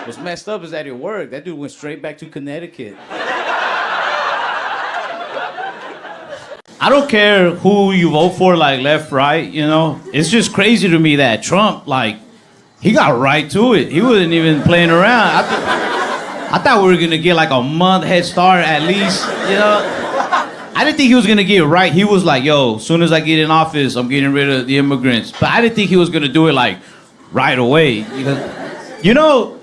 What's messed up is that it worked. That dude went straight back to Connecticut. I don't care who you vote for, like left, right, you know? It's just crazy to me that Trump, like, he got right to it. He wasn't even playing around. I thought we were gonna get like a month head start at least, you know? I didn't think he was gonna get it right. He was like, yo, as soon as I get in office, I'm getting rid of the immigrants. But I didn't think he was gonna do it like right away. You know,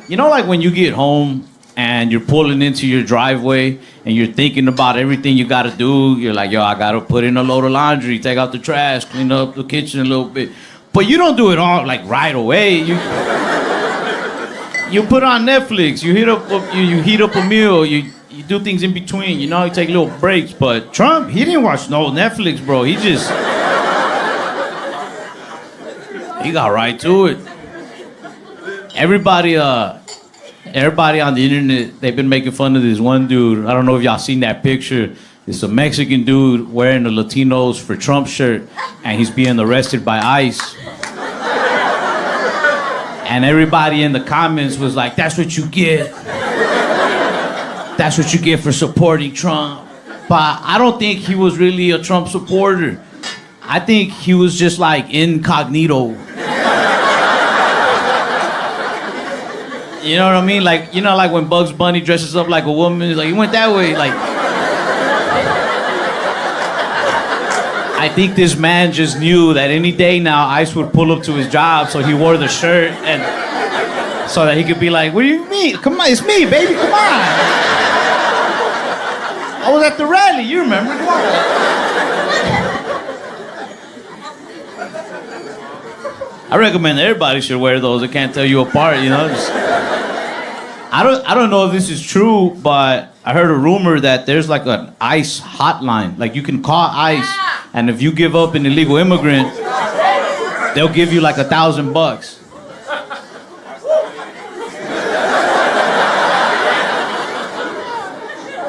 like when you get home and you're pulling into your driveway and you're thinking about everything you gotta do. You're like, yo, I gotta put in a load of laundry, take out the trash, clean up the kitchen a little bit. But you don't do it all like right away. You put on Netflix, you heat up a meal, you do things in between, you know, you take little breaks. But Trump, he didn't watch no Netflix, bro. He got right to it. Everybody on the internet, they've been making fun of this one dude. I don't know if y'all seen that picture. It's a Mexican dude wearing a Latinos for Trump shirt, and he's being arrested by ICE. And everybody in the comments was like, that's what you get. That's what you get for supporting Trump. But I don't think he was really a Trump supporter. I think he was just like incognito. You know what I mean? Like, you know, like when Bugs Bunny dresses up like a woman, like he went that way, like. I think this man just knew that any day now ICE would pull up to his job, so he wore the shirt and so that he could be like, what do you mean? Come on, it's me, baby, come on. I was at the rally, you remember? Come on. I recommend everybody should wear those. It can't tell you apart, you know? I don't know if this is true, but I heard a rumor that there's like an ICE hotline. Like you can call ICE, and if you give up an illegal immigrant, they'll give you like $1,000.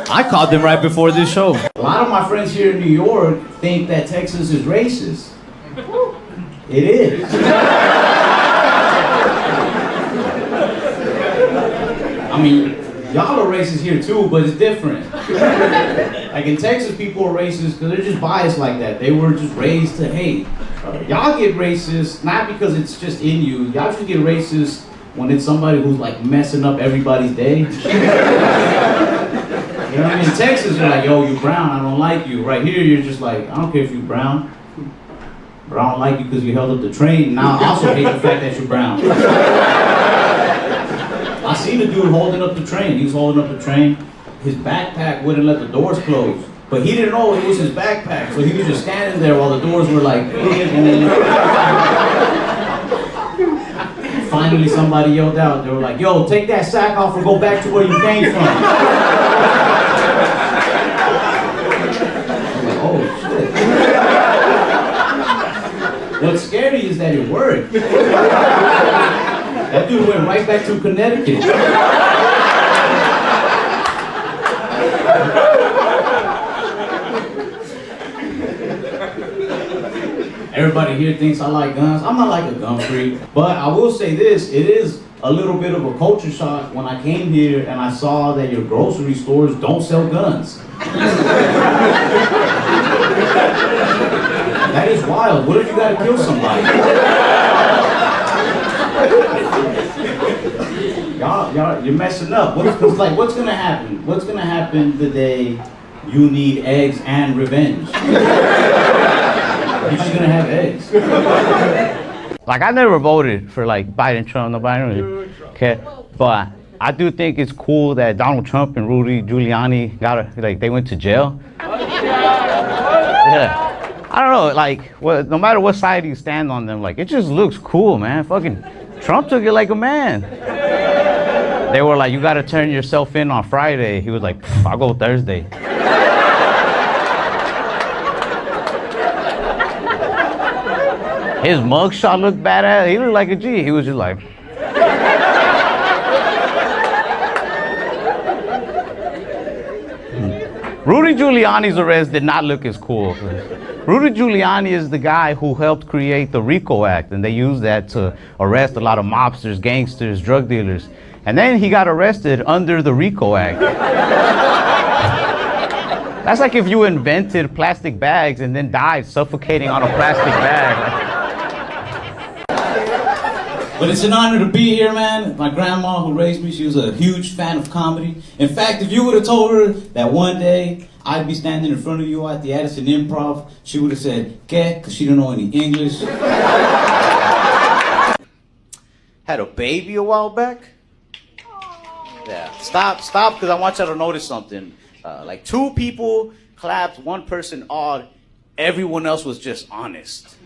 I called them right before this show. A lot of my friends here in New York think that Texas is racist. It is. I mean, y'all are racist here too, but it's different. Like in Texas, people are racist because they're just biased like that. They were just raised to hate. Y'all get racist not because it's just in you. Y'all just get racist when it's somebody who's like messing up everybody's day. You know what I mean? In Texas, you're like, yo, you brown, I don't like you. Right here, you're just like, I don't care if you're brown, but I don't like you because you held up the train. Now I also hate the fact that you're brown. I seen the dude holding up the train. He was holding up the train. His backpack wouldn't let the doors close. But he didn't know it was his backpack. So he was just standing there while the doors were like... Finally, somebody yelled out. They were like, yo, take that sack off or go back to where you came from. I'm like, oh, shit. What's scary is that it worked. That dude went right back to Connecticut. Everybody here thinks I like guns. I'm not like a gun freak. But I will say this, it is a little bit of a culture shock when I came here and I saw that your grocery stores don't sell guns. That is wild. What if you gotta kill somebody? Y'all, you're messing up. Cause like, what's gonna happen? What's gonna happen the day you need eggs and revenge? You're just gonna have eggs. Like, I never voted for like Biden, Trump, nobody really care. But I do think it's cool that Donald Trump and Rudy Giuliani they went to jail. Yeah. I don't know, like, no matter what side you stand on them, like, it just looks cool, man. Fucking Trump took it like a man. They were like, you got to turn yourself in on Friday. He was like, I'll go Thursday. His mugshot looked badass. He looked like a G. He was just like. Rudy Giuliani's arrest did not look as cool. Rudy Giuliani is the guy who helped create the RICO Act, and they used that to arrest a lot of mobsters, gangsters, drug dealers. And then he got arrested under the RICO Act. That's like if you invented plastic bags and then died suffocating on a plastic bag. But it's an honor to be here, man. My grandma who raised me, she was a huge fan of comedy. In fact, if you would have told her that one day I'd be standing in front of you at the Addison Improv, she would have said, ¿Qué? Because she didn't know any English. Had a baby a while back? Yeah, stop, because I want you to notice something. Like 2 people clapped, 1 person awed, everyone else was just honest.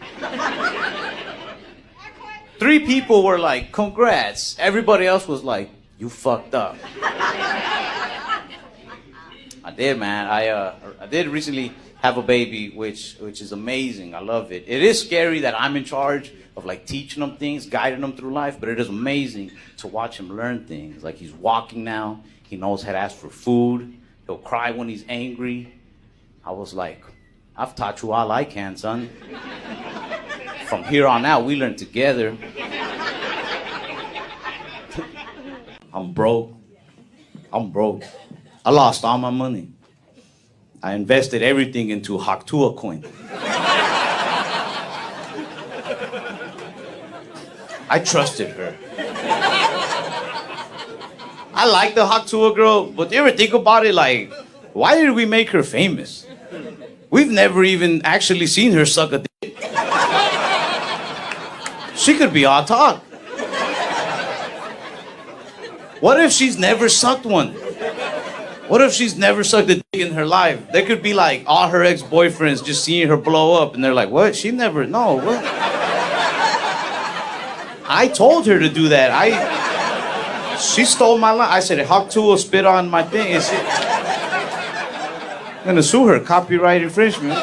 3 people were like, congrats. Everybody else was like, you fucked up. I did, man. I did recently have a baby, which is amazing. I love it. It is scary that I'm in charge of like teaching them things, guiding them through life, but it is amazing to watch him learn things. Like he's walking now. He knows how to ask for food. He'll cry when he's angry. I was like, I've taught you all I can, son. From here on out, we learn together. I'm broke. I lost all my money. I invested everything into Haktua coin. I trusted her. I like the Haktua girl, but you ever think about it, like, why did we make her famous? We've never even actually seen her suck a dick. She could be all talk. What if she's never sucked one? What if she's never sucked a dick in her life? There could be like all her ex-boyfriends just seeing her blow up and they're like, what? She never, no, what? I told her to do that. She stole my line. I said, Haktua will spit on my thing. I'm gonna sue her, copyright infringement.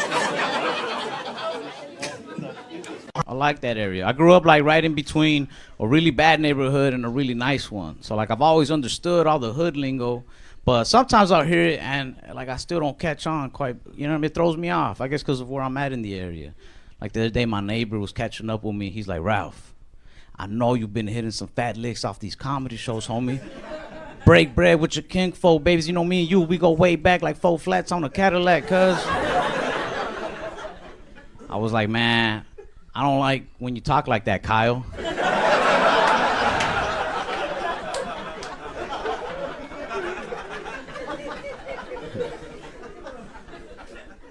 I like that area. I grew up like right in between a really bad neighborhood and a really nice one. So like I've always understood all the hood lingo, but sometimes I'll hear it and like I still don't catch on quite, you know what I mean? It throws me off, I guess because of where I'm at in the area. Like the other day my neighbor was catching up with me. He's like, Ralph, I know you've been hitting some fat licks off these comedy shows, homie. Break bread with your kinfolk, babies. You know me and you, we go way back like 4 flats on a Cadillac, cuz. I was like, man, I don't like when you talk like that, Kyle.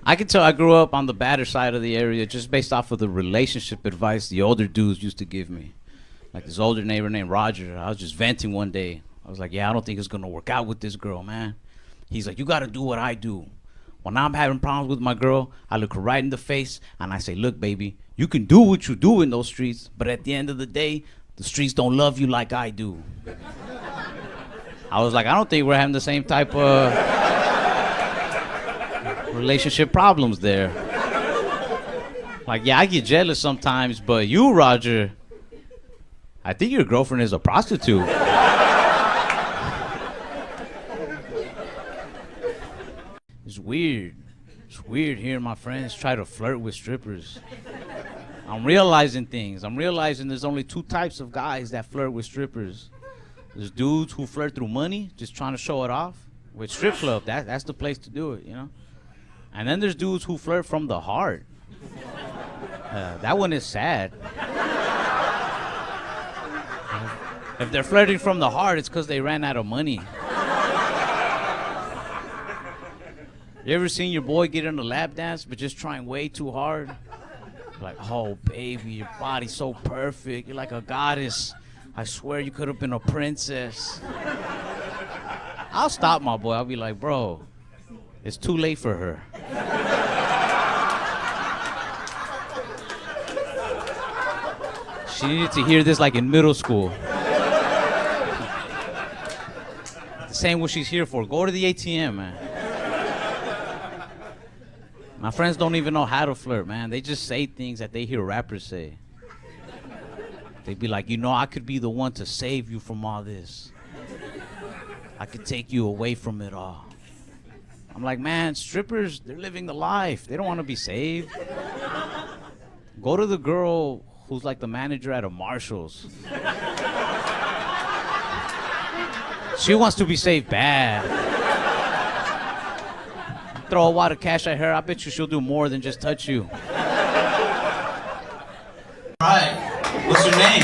I can tell I grew up on the badder side of the area just based off of the relationship advice the older dudes used to give me. Like this older neighbor named Roger, I was just venting one day. I was like, yeah, I don't think it's gonna work out with this girl, man. He's like, you gotta do what I do. When I'm having problems with my girl, I look her right in the face and I say, look, baby, you can do what you do in those streets, but at the end of the day, the streets don't love you like I do. I was like, I don't think we're having the same type of relationship problems there. Like, yeah, I get jealous sometimes, but you, Roger, I think your girlfriend is a prostitute. It's weird. It's weird hearing my friends try to flirt with strippers. I'm realizing things. I'm realizing there's only 2 types of guys that flirt with strippers. There's dudes who flirt through money, just trying to show it off. With strip club, that's the place to do it, you know? And then there's dudes who flirt from the heart. That one is sad. If they're flirting from the heart, it's because they ran out of money. You ever seen your boy get in a lap dance but just trying way too hard? Like, oh, baby, your body's so perfect. You're like a goddess. I swear you could have been a princess. I'll stop my boy. I'll be like, bro, it's too late for her. She needed to hear this like in middle school. saying what she's here for. Go to the ATM, man. My friends don't even know how to flirt, man. They just say things that they hear rappers say. They be like, you know, I could be the one to save you from all this. I could take you away from it all. I'm like, man, strippers, they're living the life. They don't want to be saved. Go to the girl who's like the manager at a Marshall's. She wants to be saved bad. Throw a wad of cash at her, I bet you she'll do more than just touch you. Right. What's your name?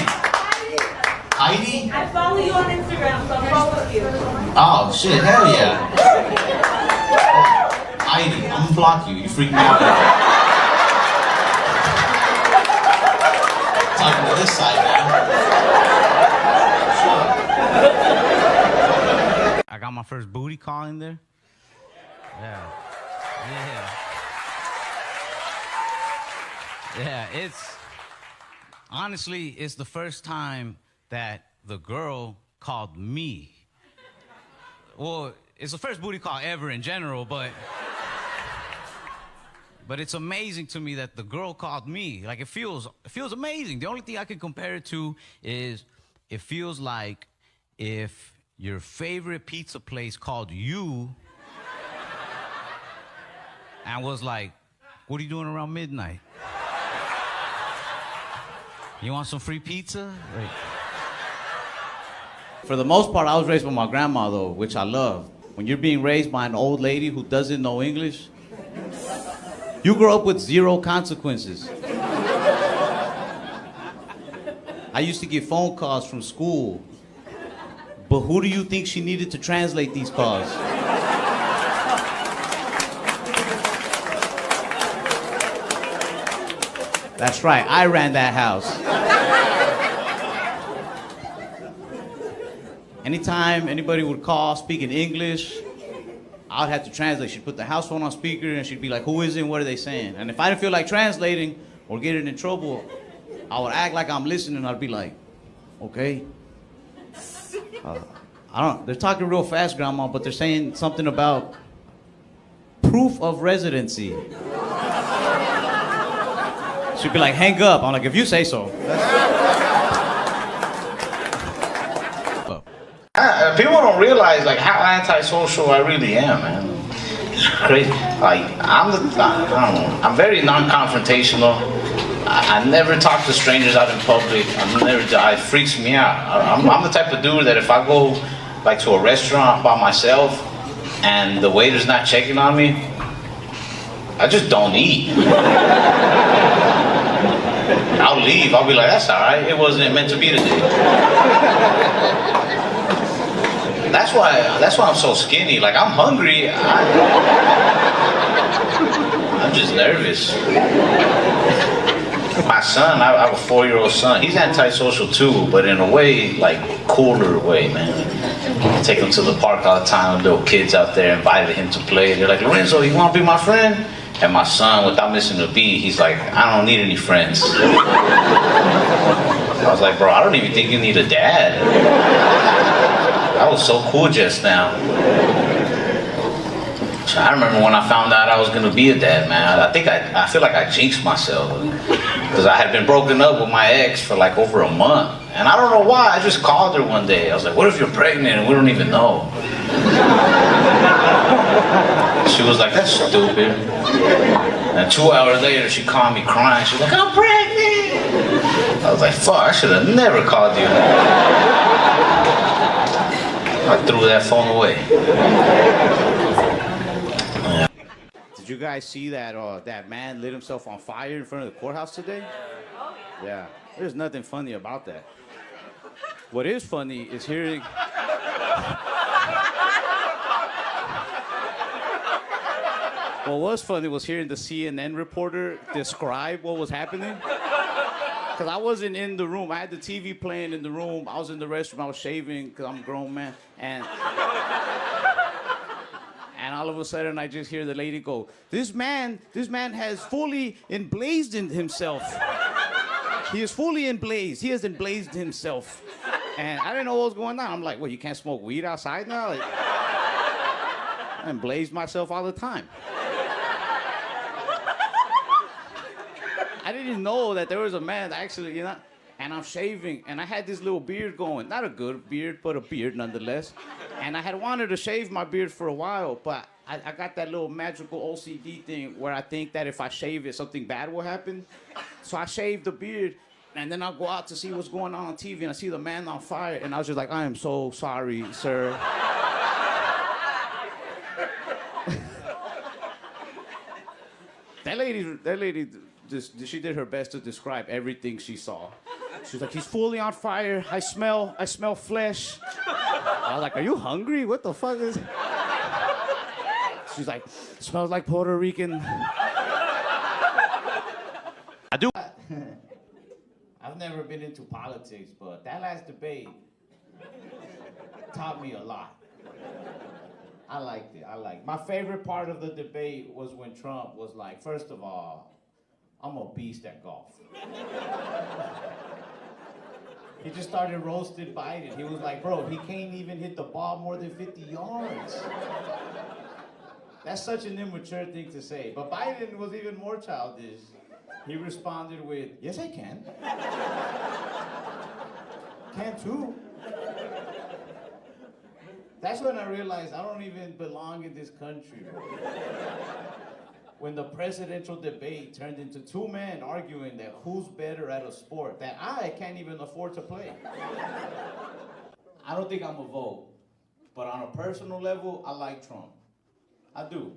Heidi? I follow you on Instagram, so I'll follow you. Oh, shit, hell yeah. Heidi, I'm gonna block you. You freak me out. Talking to this side now. I got my first booty call in there. Yeah. Yeah, honestly, it's the first time that the girl called me. Well, it's the first booty call ever in general, but it's amazing to me that the girl called me. Like, it feels amazing. The only thing I can compare it to is it feels like if your favorite pizza place called you and was like, what are you doing around midnight? You want some free pizza? Like, for the most part, I was raised by my grandma, though, which I love. When you're being raised by an old lady who doesn't know English, you grow up with zero consequences. I used to get phone calls from school, but who do you think she needed to translate these calls? That's right, I ran that house. Anytime anybody would call speaking English, I would have to translate. She'd put the house phone on speaker and she'd be like, who is it and what are they saying? And if I didn't feel like translating or getting in trouble, I would act like I'm listening. I'd be like, okay. They're talking real fast, Grandma, but they're saying something about proof of residency. She'd be like, hang up. I'm like, if you say so. People don't realize like how antisocial I really am, man. It's crazy. Like I don't know. I'm very non-confrontational. I never talk to strangers out in public. It freaks me out. I'm the type of dude that if I go like to a restaurant by myself and the waiter's not checking on me, I just don't eat. I'll leave. I'll be like, that's all right. It wasn't meant to be today. That's why I'm so skinny. Like, I'm hungry. I'm just nervous. My son, I have a 4-year-old son. He's antisocial too, but in a way, like, cooler way, man. I take him to the park all the time. Little kids out there invited him to play. They're like, Lorenzo, you want to be my friend? And my son, without missing a beat, he's like, I don't need any friends. I was like, bro, I don't even think you need a dad. That was so cool just now. So I remember when I found out I was gonna be a dad, man. I feel like I jinxed myself. Because I had been broken up with my ex for like over a month. And I don't know why, I just called her one day. I was like, what if you're pregnant and we don't even know? She was like, that's stupid. And 2 hours later, she called me crying. She was like, I'm pregnant. I was like, fuck, I should have never called you. I threw that phone away. Did you guys see that that man lit himself on fire in front of the courthouse today? Yeah, there's nothing funny about that. What is funny is hearing... What was funny was hearing the CNN reporter describe what was happening. Because I wasn't in the room. I had the TV playing in the room. I was in the restroom. I was shaving because I'm a grown man. And all of a sudden, I just hear the lady go, this man has fully emblazoned himself. He is fully emblazed. He has emblazed himself. And I didn't know what was going on. I'm like, what, you can't smoke weed outside now? Like, and blaze myself all the time. I didn't know that there was a man that actually, you know, and I'm shaving, and I had this little beard going. Not a good beard, but a beard nonetheless. And I had wanted to shave my beard for a while, but I got that little magical OCD thing where I think that if I shave it, something bad will happen. So I shaved the beard, and then I'll go out to see what's going on TV, and I see the man on fire, and I was just like, I am so sorry, sir. That lady, she did her best to describe everything she saw. She was like, he's fully on fire. I smell flesh. I was like, are you hungry? What the fuck is? She's like, smells like Puerto Rican. I do. I've never been into politics, but that last debate taught me a lot. I liked it. My favorite part of the debate was when Trump was like, first of all, I'm a beast at golf. He just started roasting Biden. He was like, bro, he can't even hit the ball more than 50 yards. That's such an immature thing to say. But Biden was even more childish. He responded with, yes, I can. Can too. That's when I realized I don't even belong in this country. When the presidential debate turned into two men arguing that who's better at a sport that I can't even afford to play. I don't think I'm a vote, but on a personal level, I like Trump. I do.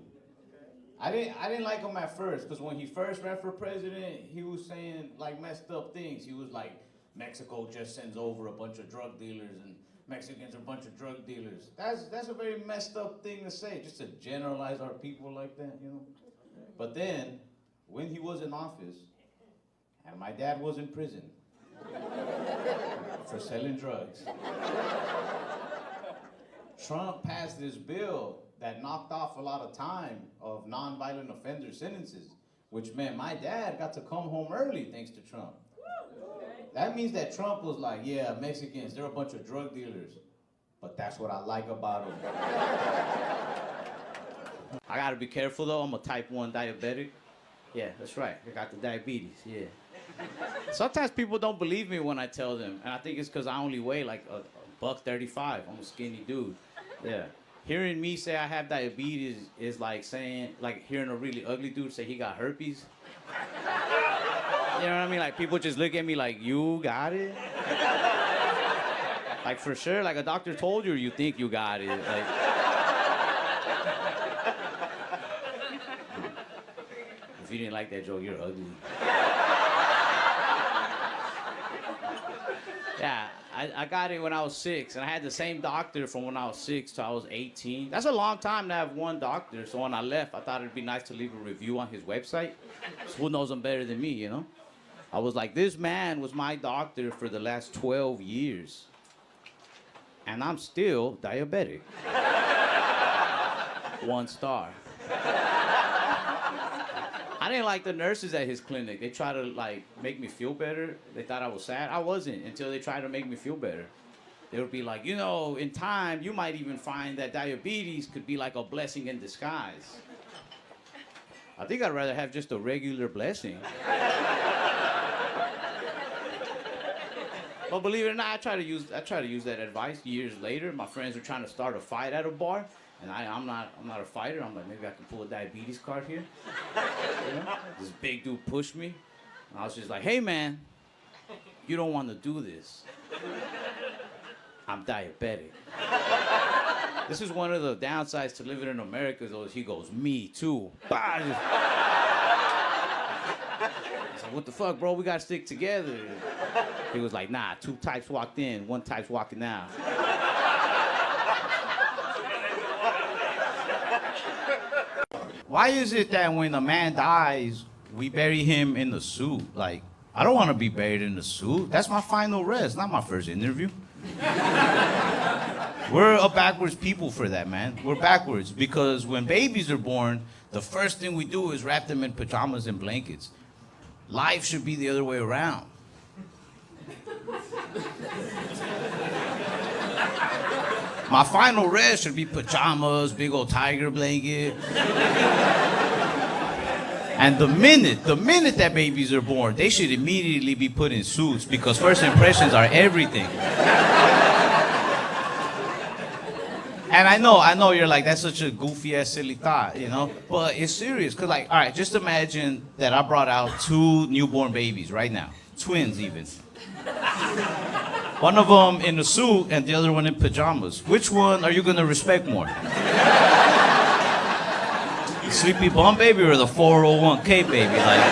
I didn't like him at first, because when he first ran for president, he was saying like messed up things. He was like, Mexico just sends over a bunch of drug dealers and Mexicans are a bunch of drug dealers. That's a very messed up thing to say, just to generalize our people like that, you know? But then, when he was in office, and my dad was in prison for selling drugs, Trump passed this bill that knocked off a lot of time of non-violent offender sentences, which meant my dad got to come home early thanks to Trump. That means that Trump was like, yeah, Mexicans, they're a bunch of drug dealers, but that's what I like about them. I gotta be careful though, I'm a type 1 diabetic. Yeah, that's right, I got the diabetes, yeah. Sometimes people don't believe me when I tell them, and I think it's because I only weigh like a $135. I'm a skinny dude, yeah. Hearing me say I have diabetes is like saying, like hearing a really ugly dude say he got herpes. You know what I mean? Like people just look at me like, you got it? Like for sure, like a doctor told you, you think you got it. Like, if you didn't like that joke, you're ugly. Yeah, I got it when I was 6, and I had the same doctor from when I was 6 till I was 18. That's a long time to have one doctor, so when I left, I thought it'd be nice to leave a review on his website. So who knows him better than me, you know? I was like, this man was my doctor for the last 12 years, and I'm still diabetic. 1 star. I didn't like the nurses at his clinic. They tried to like make me feel better. They thought I was sad. I wasn't until they tried to make me feel better. They would be like, you know, in time, you might even find that diabetes could be like a blessing in disguise. I think I'd rather have just a regular blessing. But believe it or not, I try to use that advice years later. My friends were trying to start a fight at a bar. And I'm not a fighter. I'm like, maybe I can pull a diabetes card here. You know? This big dude pushed me. And I was just like, hey man, you don't want to do this. I'm diabetic. This is one of the downsides to living in America, though. He goes, me too. Bah! I was like, what the fuck, bro? We gotta stick together. He was like, nah, 2 types walked in, 1 type's walking out. Why is it that when a man dies, we bury him in a suit? Like, I don't want to be buried in a suit. That's my final rest, not my first interview. We're a backwards people for that, man. We're backwards because when babies are born, the first thing we do is wrap them in pajamas and blankets. Life should be the other way around. My final rest should be pajamas, big old tiger blanket. And the minute that babies are born, they should immediately be put in suits because first impressions are everything. And I know you're like, that's such a goofy ass silly thought, you know? But it's serious, cause like, all right, just imagine that I brought out 2 newborn babies right now. Twins even. One of them in a suit and the other one in pajamas. Which one are you gonna respect more? The Sleepy Bum baby or the 401k baby? Like,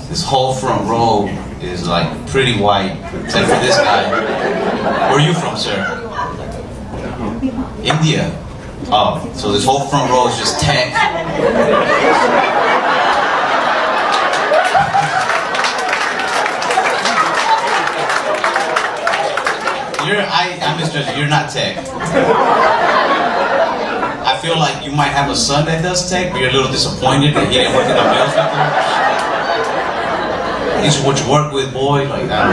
This whole front row is like pretty white, except for this guy. Where are you from, sir? India. Oh, so this whole front row is just tech. I misjudged you. You're not tech. I feel like you might have a son that does tech, but you're a little disappointed that he didn't work in the mail center. These are what you work with, boy. Like that.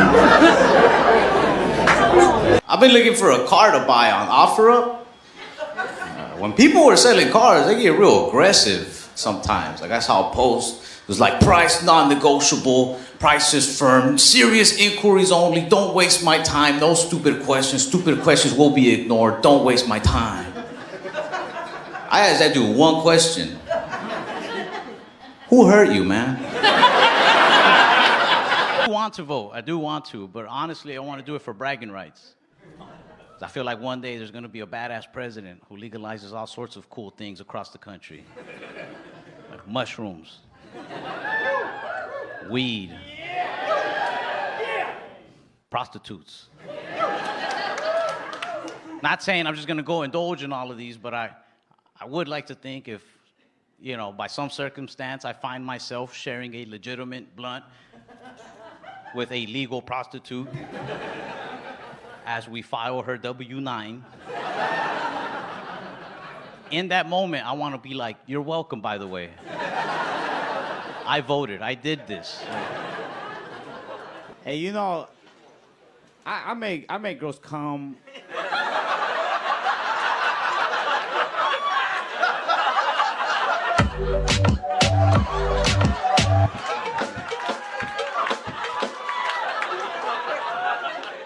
I've been looking for a car to buy on OfferUp. When people were selling cars, they get real aggressive sometimes. Like I saw a post. It was like price non-negotiable, price is firm, serious inquiries only, don't waste my time, no stupid questions will be ignored, don't waste my time. I asked that dude one question. Who hurt you, man? I want to vote, I do want to, but honestly I want to do it for bragging rights. I feel like one day there's gonna be a badass president who legalizes all sorts of cool things across the country. Like mushrooms. Weed. Prostitutes. Not saying I'm just gonna go indulge in all of these, but I would like to think if, you know, by some circumstance I find myself sharing a legitimate blunt with a legal prostitute as we file her W-9. In that moment, I want to be like, you're welcome, by the way. I voted, I did this. Hey, you know, I make girls come.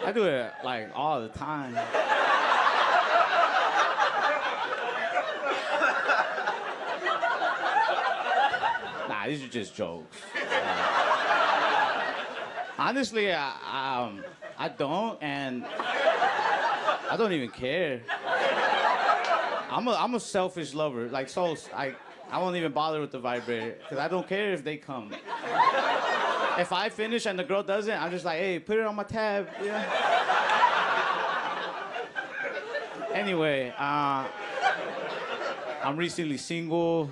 I do it like all the time. Nah, these are just jokes. Honestly, I don't, and I don't even care. I'm a selfish lover. Like, so I won't even bother with the vibrator because I don't care if they come. If I finish and the girl doesn't, I'm just like, hey, put it on my tab. Yeah. Anyway, I'm recently single.